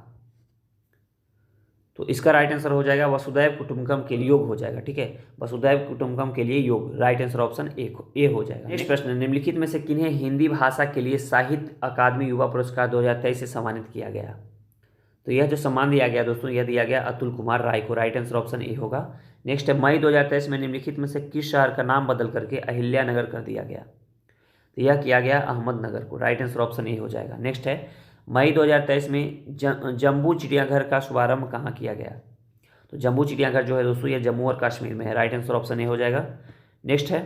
S1: तो इसका राइट आंसर हो जाएगा वसुधैव कुटुंबकम के लिए योग हो जाएगा, ठीक है, वसुधैव कुटुंबकम के लिए योग। राइट आंसर ऑप्शन ए हो जाएगा। नेक्स्ट प्रश्न निम्नलिखित में से किन्हें हिंदी भाषा के लिए साहित्य अकादमी युवा पुरस्कार 2023 से सम्मानित किया गया? तो यह जो सम्मान दिया गया दोस्तों यह दिया गया अतुल कुमार राय को। राइट आंसर ऑप्शन ए होगा। नेक्स्ट है मई 2023 में निम्नलिखित में से किस शहर का नाम बदल करके अहिल्या नगर कर दिया गया? तो यह किया गया अहमदनगर को। राइट आंसर ऑप्शन ए हो जाएगा। नेक्स्ट है मई 2023 में जम्बू चिड़ियाघर का शुभारंभ कहाँ किया गया? तो जम्बू चिड़ियाघर जो है दोस्तों यह जम्मू और कश्मीर में है। राइट आंसर ऑप्शन ए हो जाएगा। नेक्स्ट है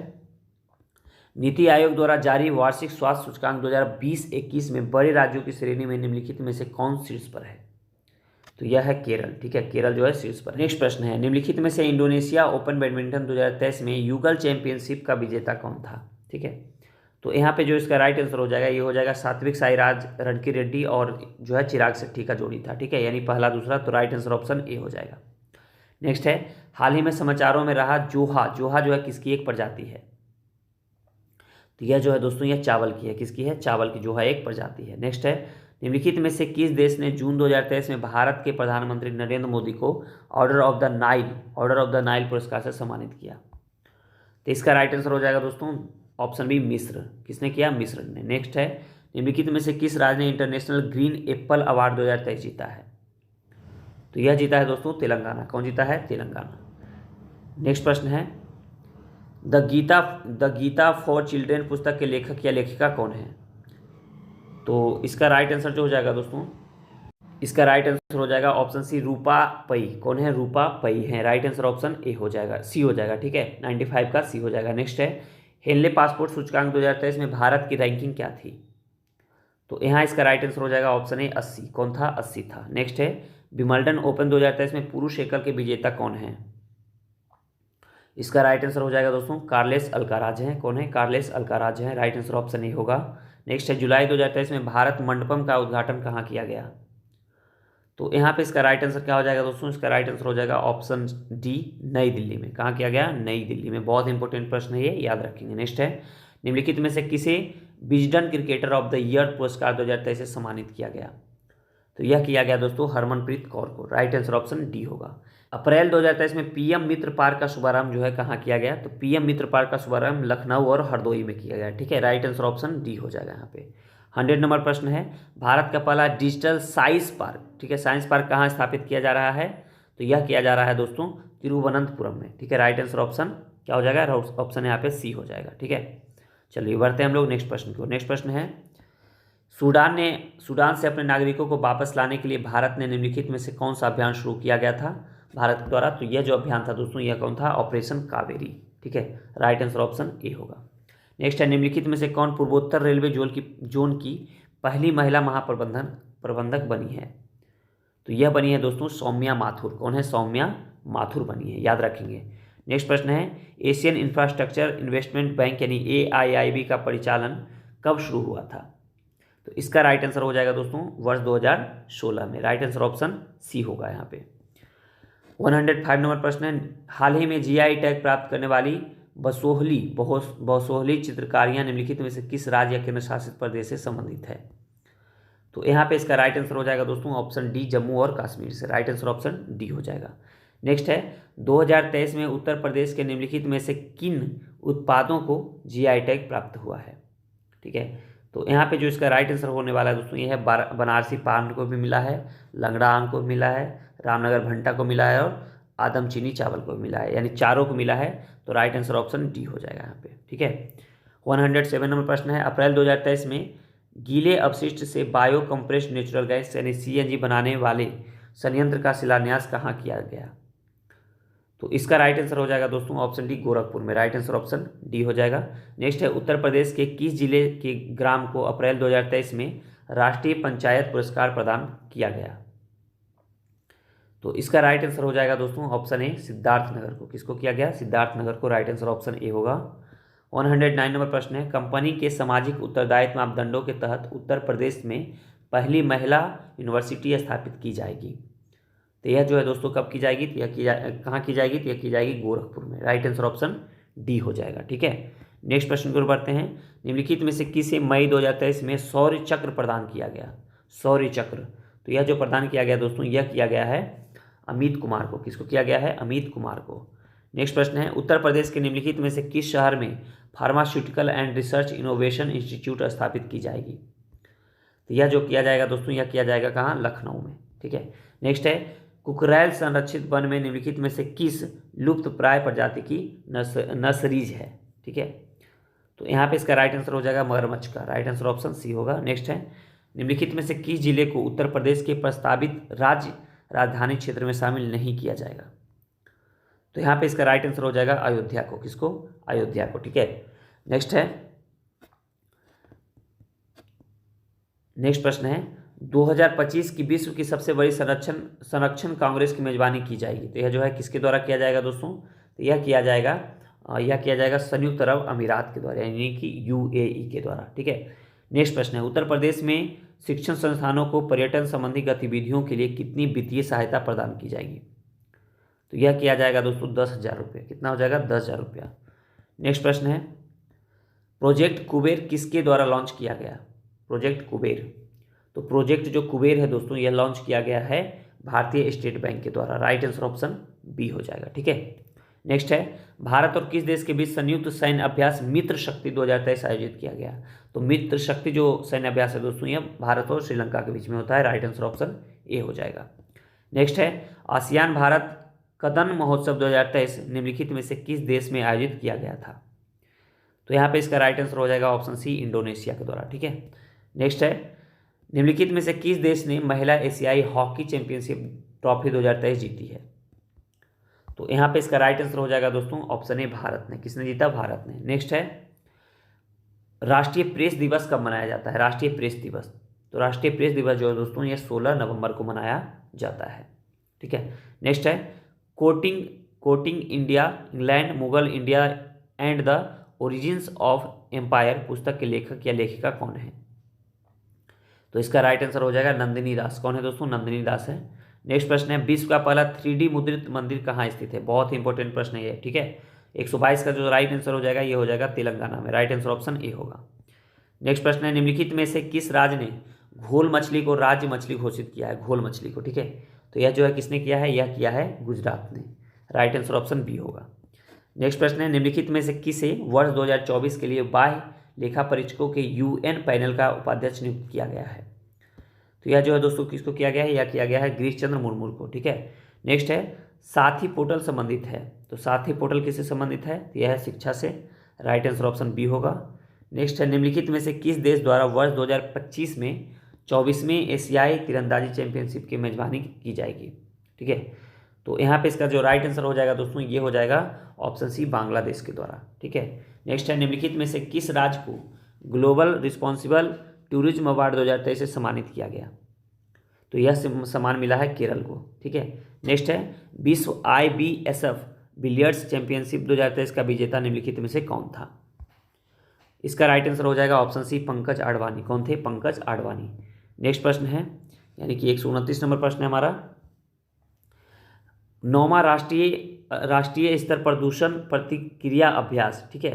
S1: नीति आयोग द्वारा जारी वार्षिक स्वास्थ्य सूचकांक 2020-21 में बड़े राज्यों की श्रेणी में निम्नलिखित में से कौन शीर्ष पर है? तो यह है केरल, ठीक है, केरल जो है शीर्ष पर। नेक्स्ट प्रश्न है निम्नलिखित में से इंडोनेशिया ओपन बैडमिंटन 2023 में युगल चैंपियनशिप का विजेता कौन था? ठीक है, तो यहाँ पे जो इसका राइट आंसर हो जाएगा ये हो जाएगा सात्विक साईराज रनकी रेड्डी और जो है चिराग शेट्टी का जोड़ी था, ठीक है, यानी पहला दूसरा। तो राइट आंसर ऑप्शन ए हो जाएगा। नेक्स्ट है हाल ही में समाचारों में रहा जोहा जो है किसकी एक प्रजाति है? तो यह जो है दोस्तों यह चावल की है। किसकी है? चावल की जोहा एक प्रजाति है। नेक्स्ट है निम्नलिखित में से किस देश ने जून 2023 में भारत के प्रधानमंत्री नरेंद्र मोदी को ऑर्डर ऑफ द नाइल पुरस्कार से सम्मानित किया? तो इसका राइट आंसर हो जाएगा दोस्तों ऑप्शन बी मिस्र। किसने किया? मिस्र ने। नेक्स्ट है निम्नलिखित में से किस राज्य ने इंटरनेशनल ग्रीन एप्पल अवार्ड 2023 जीता है? तो यह जीता है दोस्तों तेलंगाना। कौन जीता है? तेलंगाना। नेक्स्ट प्रश्न है द गीता फॉर चिल्ड्रेन पुस्तक के लेखक या लेखिका कौन है? तो इसका राइट आंसर जो हो जाएगा दोस्तों इसका राइट आंसर हो जाएगा ऑप्शन सी रूपा पई। कौन है? रूपा पई है। राइट आंसर ऑप्शन ए हो जाएगा, सी हो जाएगा, ठीक है, 95 का सी हो जाएगा। नेक्स्ट है हेनले पासपोर्ट सूचकांक 2023 में भारत की रैंकिंग क्या थी? तो यहाँ इसका राइट आंसर हो जाएगा ऑप्शन ए 80। कौन था? 80 था। नेक्स्ट है विंबलडन ओपन 2023 में पुरुष एकल के विजेता कौन है? इसका राइट आंसर हो जाएगा दोस्तों कार्लेस अल्काराज हैं। कौन है? कार्लेस अल्काराज हैं। राइट आंसर ऑप्शन ए होगा। नेक्स्ट है जुलाई 2023 में भारत मंडपम का उद्घाटन कहाँ किया गया? तो यहाँ पे इसका राइट आंसर क्या हो जाएगा दोस्तों? इसका राइट आंसर हो जाएगा ऑप्शन डी नई दिल्ली में। कहाँ किया गया? नई दिल्ली में। बहुत इंपॉर्टेंट प्रश्न है ये, याद रखेंगे। नेक्स्ट है निम्नलिखित में से किसे Wisden cricketer of the year पुरस्कार 2023 से सम्मानित किया गया? तो यह किया गया दोस्तों हरमनप्रीत कौर को। राइट आंसर ऑप्शन डी होगा। अप्रैल 2023 में पीएम मित्र पार्क का शुभारंभ जो है कहाँ किया गया? तो पीएम मित्र पार्क का शुभारंभ लखनऊ और हरदोई में किया गया। ठीक है, राइट आंसर ऑप्शन डी हो जाएगा यहाँ पे। 100 नंबर प्रश्न है, भारत का पहला डिजिटल साइंस पार्क, ठीक है, साइंस पार्क कहाँ स्थापित किया जा रहा है? तो यह किया जा रहा है दोस्तों तिरुवनंतपुरम में। ठीक है, राइट आंसर ऑप्शन क्या हो जाएगा? ऑप्शन यहाँ पे सी हो जाएगा। ठीक है, चलिए बढ़ते हैं हम लोग नेक्स्ट प्रश्न को। नेक्स्ट प्रश्न है, सूडान से अपने नागरिकों को वापस लाने के लिए भारत ने निम्नलिखित में से कौन सा अभियान शुरू किया गया था भारत के द्वारा? तो यह जो अभियान था दोस्तों यह कौन था? ऑपरेशन कावेरी। ठीक है, राइट आंसर ऑप्शन ए होगा। नेक्स्ट है, निम्नलिखित में से कौन पूर्वोत्तर रेलवे जोन की पहली महिला प्रबंधक बनी है? तो यह बनी है दोस्तों सौम्या माथुर। कौन है? सौम्या माथुर बनी है, याद रखेंगे। नेक्स्ट प्रश्न है, एशियन इंफ्रास्ट्रक्चर इन्वेस्टमेंट बैंक यानी AIIB का परिचालन कब शुरू हुआ था? तो इसका राइट आंसर हो जाएगा दोस्तों वर्ष 2016 में। राइट आंसर ऑप्शन सी होगा यहाँ पे। 105 नंबर प्रश्न है, हाल ही में GI टैग प्राप्त करने वाली बसोहली चित्रकारियाँ निम्नलिखित में से किस राज्य या केंद्र शासित प्रदेश से संबंधित है? तो यहाँ पे इसका राइट आंसर हो जाएगा दोस्तों ऑप्शन डी, जम्मू और कश्मीर से। राइट आंसर ऑप्शन डी हो जाएगा। नेक्स्ट है, 2023 में उत्तर प्रदेश के निम्नलिखित में से किन उत्पादों को GI टैग प्राप्त हुआ है? ठीक है, तो यहाँ पे जो इसका राइट आंसर होने वाला है दोस्तों ये है बनारसी पान को भी मिला है, लंगड़ा आम को मिला है, रामनगर भंटा को मिला है और आदम चीनी चावल को मिला है, यानी चारों को मिला है। तो राइट आंसर ऑप्शन डी हो जाएगा यहाँ पे। ठीक है, 107 नंबर प्रश्न है, अप्रैल 2023 में गीले अपशिष्ट से बायो कंप्रेस्ड नेचुरल गैस यानी CNG बनाने वाले संयंत्र का शिलान्यास कहाँ किया गया? तो इसका राइट आंसर हो जाएगा दोस्तों ऑप्शन डी, गोरखपुर में। राइट आंसर ऑप्शन डी हो जाएगा। नेक्स्ट है, उत्तर प्रदेश के किस जिले के ग्राम को अप्रैल 2023 में राष्ट्रीय पंचायत पुरस्कार प्रदान किया गया? तो इसका राइट आंसर हो जाएगा दोस्तों ऑप्शन ए, सिद्धार्थनगर को। किसको किया गया? सिद्धार्थनगर को। राइट आंसर ऑप्शन ए होगा। 109 नंबर प्रश्न है, कंपनी के सामाजिक उत्तरदायित्व मापदंडों के तहत उत्तर प्रदेश में पहली महिला यूनिवर्सिटी स्थापित की जाएगी। तो यह जो है दोस्तों कब की जाएगी? तो यह कहाँ की जाएगी? तो यह की जाएगी गोरखपुर में। राइट आंसर ऑप्शन डी हो जाएगा। ठीक है, नेक्स्ट प्रश्न की ओर बढ़ते हैं। निम्नलिखित में से किसे मई 2023 में शौर्य चक्र प्रदान किया गया? शौर्य चक्र, तो यह जो प्रदान किया गया दोस्तों यह किया गया है अमित कुमार को। किसको किया गया है? अमित कुमार को। नेक्स्ट प्रश्न है, उत्तर प्रदेश के निम्नलिखित में से किस शहर में pharmaceutical and research innovation institute स्थापित की जाएगी? तो यह जो किया जाएगा दोस्तों यह किया जाएगा कहाँ? लखनऊ में। ठीक है, नेक्स्ट है, कुकरैल संरक्षित वन में निम्नलिखित में से किस लुप्त प्राय प्रजाति की नर्सरीज है? ठीक है, तो यहाँ पे इसका राइट आंसर हो जाएगा मगरमच्छ का। राइट आंसर ऑप्शन सी होगा। नेक्स्ट है, निम्नलिखित में से किस जिले को उत्तर प्रदेश के प्रस्तावित राज्य राजधानी क्षेत्र में शामिल नहीं किया जाएगा? तो यहाँ पे इसका राइट आंसर हो जाएगा अयोध्या को। किसको? अयोध्या को। ठीक है, नेक्स्ट है, नेक्स्ट प्रश्न है, 2025 की विश्व की सबसे बड़ी संरक्षण कांग्रेस की मेजबानी की जाएगी। तो यह जो है किसके द्वारा किया जाएगा दोस्तों? तो यह किया जाएगा संयुक्त अरब अमीरात के द्वारा यानी कि UAE के द्वारा। ठीक है, नेक्स्ट प्रश्न है, उत्तर प्रदेश में शिक्षण संस्थानों को पर्यटन संबंधी गतिविधियों के लिए कितनी वित्तीय सहायता प्रदान की जाएगी? तो यह किया जाएगा दोस्तों 10,000 रुपये। कितना हो जाएगा? 10,000 रुपया। नेक्स्ट प्रश्न है, प्रोजेक्ट कुबेर किसके द्वारा लॉन्च किया गया? प्रोजेक्ट कुबेर, तो प्रोजेक्ट जो कुबेर है दोस्तों यह लॉन्च किया गया है भारतीय स्टेट बैंक के द्वारा। राइट आंसर ऑप्शन बी हो जाएगा। ठीक है, नेक्स्ट है, भारत और किस देश के बीच संयुक्त सैन्य अभ्यास मित्र शक्ति 2023 आयोजित किया गया? तो मित्र शक्ति जो सैन्य अभ्यास है दोस्तों यह भारत और श्रीलंका के बीच में होता है। राइट आंसर ऑप्शन ए हो जाएगा। नेक्स्ट है, आसियान भारत कदन महोत्सव 2023 निम्नलिखित में से किस देश में आयोजित किया गया था? तो यहाँ पे इसका राइट आंसर हो जाएगा ऑप्शन सी, इंडोनेशिया के द्वारा। ठीक है, नेक्स्ट है, निम्नलिखित में से किस देश ने महिला एशियाई हॉकी चैंपियनशिप ट्रॉफी 2023 जीती है? तो यहाँ पे इसका राइट आंसर हो जाएगा दोस्तों ऑप्शन ए, भारत ने। किसने जीता? भारत ने। नेक्स्ट है, राष्ट्रीय प्रेस दिवस कब मनाया जाता है? राष्ट्रीय प्रेस दिवस, तो राष्ट्रीय प्रेस दिवस जो है दोस्तों ये 16 नवंबर को मनाया जाता है। ठीक है, नेक्स्ट है, quoting India England Mughal India and the origins of empire पुस्तक के लेखक या लेखिका कौन है? तो इसका राइट आंसर हो जाएगा नंदिनी दास। कौन है दोस्तों? नंदिनी दास है। नेक्स्ट प्रश्न है, विश्व का पहला 3D मुद्रित मंदिर कहाँ स्थित है? बहुत ही इंपॉर्टेंट प्रश्न है ये। ठीक है, 122 का जो राइट आंसर हो जाएगा ये हो जाएगा तेलंगाना में। राइट आंसर ऑप्शन ए होगा। नेक्स्ट प्रश्न है, निम्नलिखित में से किस राज्य ने घोल मछली को राज्य मछली घोषित किया है? घोल मछली को, ठीक है। तो यह जो है किसने किया है? यह किया है गुजरात ने। राइट आंसर ऑप्शन बी होगा। नेक्स्ट प्रश्न है, निम्नलिखित में से किसे वर्ष 2024 के लिए बाह्य लेखा परीक्षकों के यूएन पैनल का उपाध्यक्ष नियुक्त किया गया है? तो यह जो है दोस्तों किसको किया गया है? यह किया गया है गिरीश चंद्र मुर्मू को, ठीक है। नेक्स्ट है, साथी पोर्टल संबंधित है, तो साथी पोर्टल किससे संबंधित है? तो यह है शिक्षा से। राइट आंसर ऑप्शन बी होगा। नेक्स्ट है, निम्नलिखित में से किस देश द्वारा वर्ष 2025 में 24वीं एशियाई तीरंदाजी चैंपियनशिप की मेजबानी की जाएगी? ठीक है, तो यहाँ पे इसका जो राइट आंसर हो जाएगा दोस्तों ये हो जाएगा ऑप्शन सी, बांग्लादेश के द्वारा, ठीक है। नेक्स्ट है, निम्नलिखित में से किस राज्य को ग्लोबल रिस्पॉन्सिबल टूरिज्म अवार्ड 2023 से सम्मानित किया गया? तो यह सम्मान मिला है केरल को, ठीक है। नेक्स्ट है, विश्व IBSF बिलियर्ड्स चैंपियनशिप 2023 का विजेता निम्नलिखित में से कौन था? इसका राइट आंसर हो जाएगा ऑप्शन सी, पंकज आडवाणी। कौन थे? पंकज आडवाणी। नेक्स्ट प्रश्न है, यानी कि 129 नंबर प्रश्न है हमारा, 9वां राष्ट्रीय स्तर प्रदूषण प्रतिक्रिया अभ्यास, ठीक है,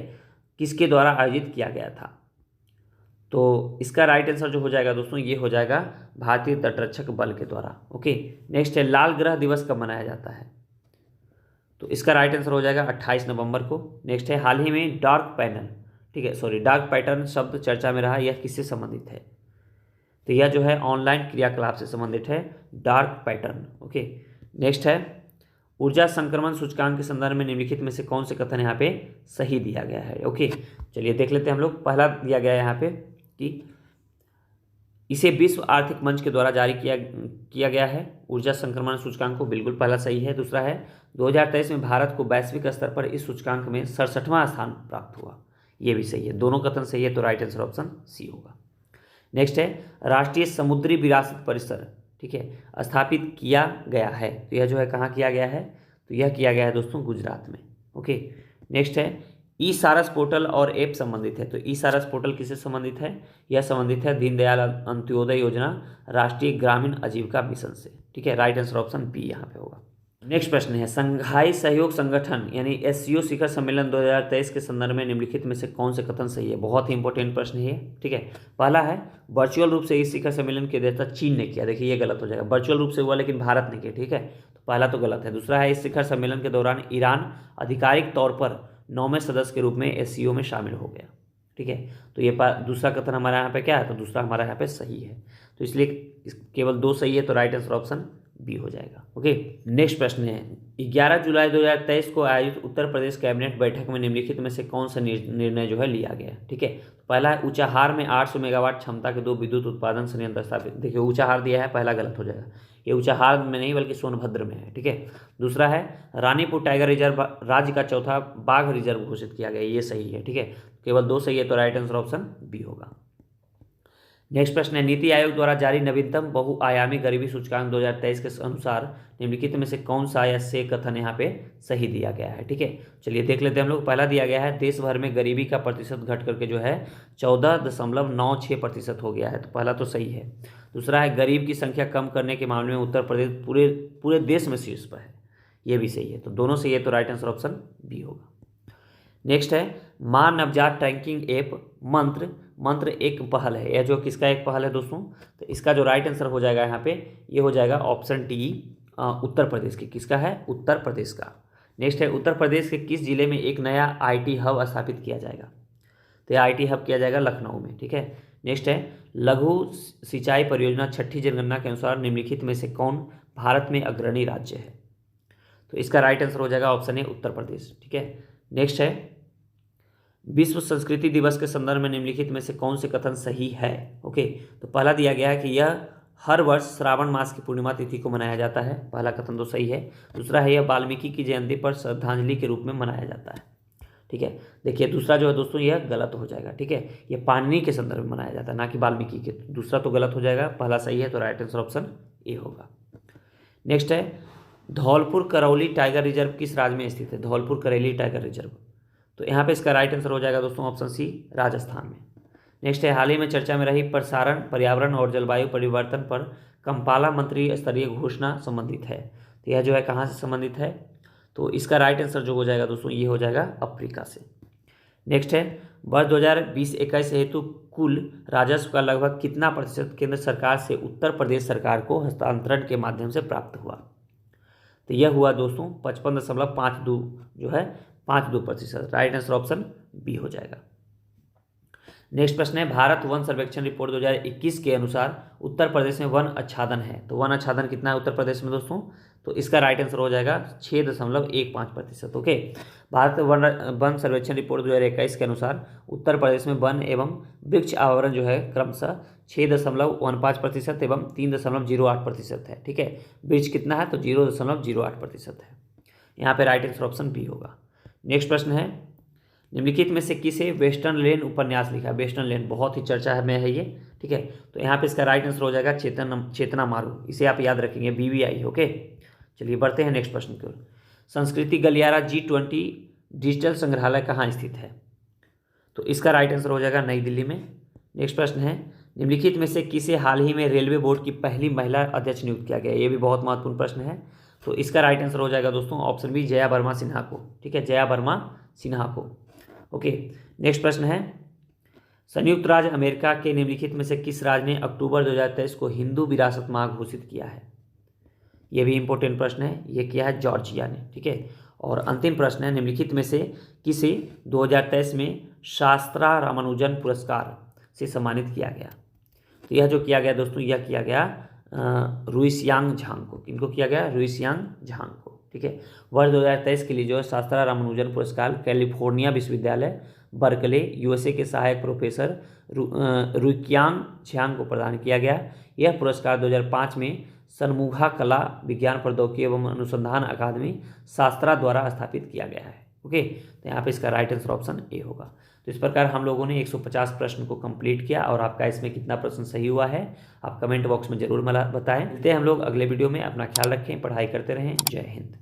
S1: किसके द्वारा आयोजित किया गया था? तो इसका राइट आंसर जो हो जाएगा दोस्तों ये हो जाएगा भारतीय तटरक्षक बल के द्वारा। ओके, नेक्स्ट है, लाल ग्रह दिवस कब मनाया जाता है? तो इसका राइट आंसर हो जाएगा 28 नवंबर को। नेक्स्ट है, हाल ही में डार्क पैनल, ठीक है, सॉरी डार्क पैटर्न शब्द चर्चा में रहा, यह किससे संबंधित है? तो यह जो है ऑनलाइन क्रियाकलाप से संबंधित है, डार्क पैटर्न। ओके, नेक्स्ट है, ऊर्जा संक्रमण सूचकांक के संदर्भ में निम्नलिखित में से कौन से कथन यहाँ पे सही दिया गया है? ओके, चलिए देख लेते हैं हम लोग। पहला दिया गया है यहाँ पे कि इसे विश्व आर्थिक मंच के द्वारा जारी किया गया है ऊर्जा संक्रमण सूचकांक को, बिल्कुल पहला सही है। दूसरा है, 2023 में भारत को वैश्विक स्तर पर इस सूचकांक में 67वां स्थान प्राप्त हुआ, ये भी सही है। दोनों कथन सही है, तो राइट आंसर ऑप्शन सी होगा। नेक्स्ट है, राष्ट्रीय समुद्री विरासत परिसर, ठीक है, स्थापित किया गया है, तो यह जो है कहाँ किया गया है? तो यह किया गया है दोस्तों गुजरात में। ओके, नेक्स्ट है, ई सारस पोर्टल और ऐप संबंधित है, तो ई सारस पोर्टल किससे संबंधित है? यह संबंधित है दीनदयाल अंत्योदय योजना राष्ट्रीय ग्रामीण आजीविका मिशन से, ठीक है। राइट आंसर ऑप्शन बी यहाँ पे होगा। नेक्स्ट प्रश्न है, संघाई सहयोग संगठन यानी SCO शिखर सम्मेलन 2023 के संदर्भ में निम्नलिखित में से कौन से कथन सही है? बहुत ही इंपॉर्टेंट प्रश्न है, ठीक है। पहला है, वर्चुअल रूप से इस शिखर सम्मेलन की अध्यक्षता चीन ने किया, देखिए ये गलत हो जाएगा, वर्चुअल रूप से हुआ लेकिन भारत ने किया, ठीक है, तो पहला तो गलत है। दूसरा है, इस शिखर सम्मेलन के दौरान ईरान आधिकारिक तौर पर 9वें सदस्य के रूप में SCO में शामिल हो गया, ठीक है। तो ये दूसरा कथन हमारा यहाँ पे क्या है? तो दूसरा हमारा यहाँ पे सही है, तो इसलिए केवल 2 सही है, तो राइट आंसर ऑप्शन बी हो जाएगा। ओके, नेक्स्ट प्रश्न है, 11 जुलाई 2023 को आयोजित उत्तर प्रदेश कैबिनेट बैठक में निम्नलिखित में से कौन सा निर्णय जो है लिया गया? ठीक है, तो पहला है, ऊंचाहार में 800 मेगावाट क्षमता के 2 विद्युत उत्पादन संयंत्र स्थापित। देखिए ऊंचाहार दिया है, पहला गलत हो जाएगा, ये ऊंचाहार में नहीं बल्कि सोनभद्र में है, ठीक है। दूसरा है, रानीपुर टाइगर रिजर्व राज्य का चौथा बाघ रिजर्व घोषित किया गया, ये सही है, ठीक है। केवल 2 सही है, तो राइट आंसर ऑप्शन बी होगा। नेक्स्ट प्रश्न है, नीति आयोग द्वारा जारी नवीनतम बहुआयामी गरीबी सूचकांक 2023 के अनुसार निम्नलिखित में से कौन सा या से कथन यहाँ पे सही दिया गया है? ठीक है, चलिए देख लेते हैं हम लोग। पहला दिया गया है, देश भर में गरीबी का प्रतिशत घट करके जो है 14.96% हो गया है, तो पहला तो सही है। दूसरा है, गरीब की संख्या कम करने के मामले में उत्तर प्रदेश पूरे देश में शीर्ष पर है, ये भी सही है, तो दोनों सही है, तो राइट आंसर ऑप्शन बी होगा। नेक्स्ट है, मां नवजात ट्रैकिंग ऐप मंत्र एक पहल है, यह जो किसका एक पहल है दोस्तों? तो इसका जो राइट आंसर हो जाएगा यहाँ पे ये हो जाएगा ऑप्शन डी, उत्तर प्रदेश की। किसका है? उत्तर प्रदेश का। नेक्स्ट है, उत्तर प्रदेश के किस जिले में एक नया IT हब स्थापित किया जाएगा? तो यह IT हब किया जाएगा लखनऊ में, ठीक है। नेक्स्ट है, लघु सिंचाई परियोजना छठी जनगणना के अनुसार निम्नलिखित में से कौन भारत में अग्रणी राज्य है? तो इसका राइट आंसर हो जाएगा ऑप्शन ए, उत्तर प्रदेश, ठीक है। नेक्स्ट है, विश्व संस्कृति दिवस के संदर्भ में निम्नलिखित में से कौन से कथन सही है? ओके, तो पहला दिया गया है कि यह हर वर्ष श्रावण मास की पूर्णिमा तिथि को मनाया जाता है, पहला कथन तो सही है। दूसरा है, यह वाल्मीकि की जयंती पर श्रद्धांजलि के रूप में मनाया जाता है, ठीक है। देखिए दूसरा जो है दोस्तों यह गलत हो जाएगा, ठीक है, यह पाणिनि के संदर्भ में मनाया जाता है, ना कि वाल्मीकि के। दूसरा तो गलत हो जाएगा, पहला सही है, तो राइट आंसर ऑप्शन ए होगा। नेक्स्ट है, धौलपुर करौली टाइगर रिजर्व किस राज्य में स्थित है? धौलपुर करौली टाइगर रिजर्व, तो यहाँ पे इसका राइट आंसर हो जाएगा दोस्तों ऑप्शन सी, राजस्थान में। नेक्स्ट है, हाल ही में चर्चा में रही प्रसारण पर्यावरण और जलवायु परिवर्तन पर कंपाला मंत्री स्तरीय घोषणा संबंधित है, तो यह जो है कहाँ से संबंधित है? तो इसका राइट आंसर जो हो जाएगा दोस्तों ये हो जाएगा अफ्रीका से। नेक्स्ट है, वर्ष 2020-21 हेतु कुल राजस्व का लगभग कितना प्रतिशत केंद्र सरकार से उत्तर प्रदेश सरकार को हस्तांतरण के माध्यम से प्राप्त हुआ? तो यह हुआ दोस्तों 55.52 जो है 52%। राइट आंसर ऑप्शन बी हो जाएगा। नेक्स्ट प्रश्न है, भारत वन सर्वेक्षण रिपोर्ट 2021 के अनुसार उत्तर प्रदेश में वन आच्छादन है। तो वन आच्छादन कितना है उत्तर प्रदेश में दोस्तों? तो इसका राइट आंसर हो जाएगा 6.15%। ओके, भारत वन सर्वेक्षण रिपोर्ट 2021 के अनुसार उत्तर प्रदेश में वन एवं वृक्ष आवरण जो है क्रमशः 6.15% एवं 3.08% है। ठीक है, वृक्ष कितना है? तो 0.08% है। यहाँ पे राइट आंसर ऑप्शन बी होगा। नेक्स्ट प्रश्न है, निम्नलिखित में से किसे वेस्टर्न लेन उपन्यास लिखा? वेस्टर्न लेन बहुत ही चर्चा में है ये। ठीक है, तो यहाँ पे इसका राइट आंसर हो जाएगा चेतना मारू। इसे आप याद रखेंगे, BVI। ओके, चलिए बढ़ते हैं नेक्स्ट प्रश्न की ओर। संस्कृति गलियारा G20 डिजिटल संग्रहालय कहाँ स्थित है? तो इसका राइट आंसर हो जाएगा नई दिल्ली में। नेक्स्ट प्रश्न है, निम्नलिखित में से किसे हाल ही में रेलवे बोर्ड की पहली महिला अध्यक्ष नियुक्त किया गया? ये भी बहुत महत्वपूर्ण प्रश्न है। तो इसका राइट आंसर हो जाएगा दोस्तों ऑप्शन बी, जया वर्मा सिन्हा को। ठीक है, जया वर्मा सिन्हा को। ओके, नेक्स्ट प्रश्न है, संयुक्त राज्य अमेरिका के निम्नलिखित में से किस राज्य ने अक्टूबर 2023 को हिंदू विरासत माह घोषित किया है? यह भी इंपॉर्टेंट प्रश्न है। यह किया है जॉर्जिया ने। ठीक है, और अंतिम प्रश्न है, निम्नलिखित में से किसे 2023 में शास्त्रा रामानुजन पुरस्कार से सम्मानित किया गया? तो यह जो किया गया दोस्तों, यह किया गया रुइसियांग झांग को। किनको किया गया? रुइसियांग झांग को। ठीक है, वर्ष 2023 के लिए जो है शास्त्रा रामानुजन पुरस्कार कैलिफोर्निया विश्वविद्यालय बर्कले USA के सहायक प्रोफेसर रुइकियांग झांग को प्रदान किया गया। यह पुरस्कार 2005 में सनमुखा कला विज्ञान प्रौद्योगिकी एवं अनुसंधान अकादमी शास्त्रा द्वारा स्थापित किया गया है। ओके, तो यहाँ पे इसका राइट आंसर ऑप्शन ए होगा। तो इस प्रकार हम लोगों ने 150 प्रश्न को कंप्लीट किया, और आपका इसमें कितना प्रश्न सही हुआ है आप कमेंट बॉक्स में जरूर बताएं। मिलते हैं हम लोग अगले वीडियो में। अपना ख्याल रखें, पढ़ाई करते रहें। जय हिंद।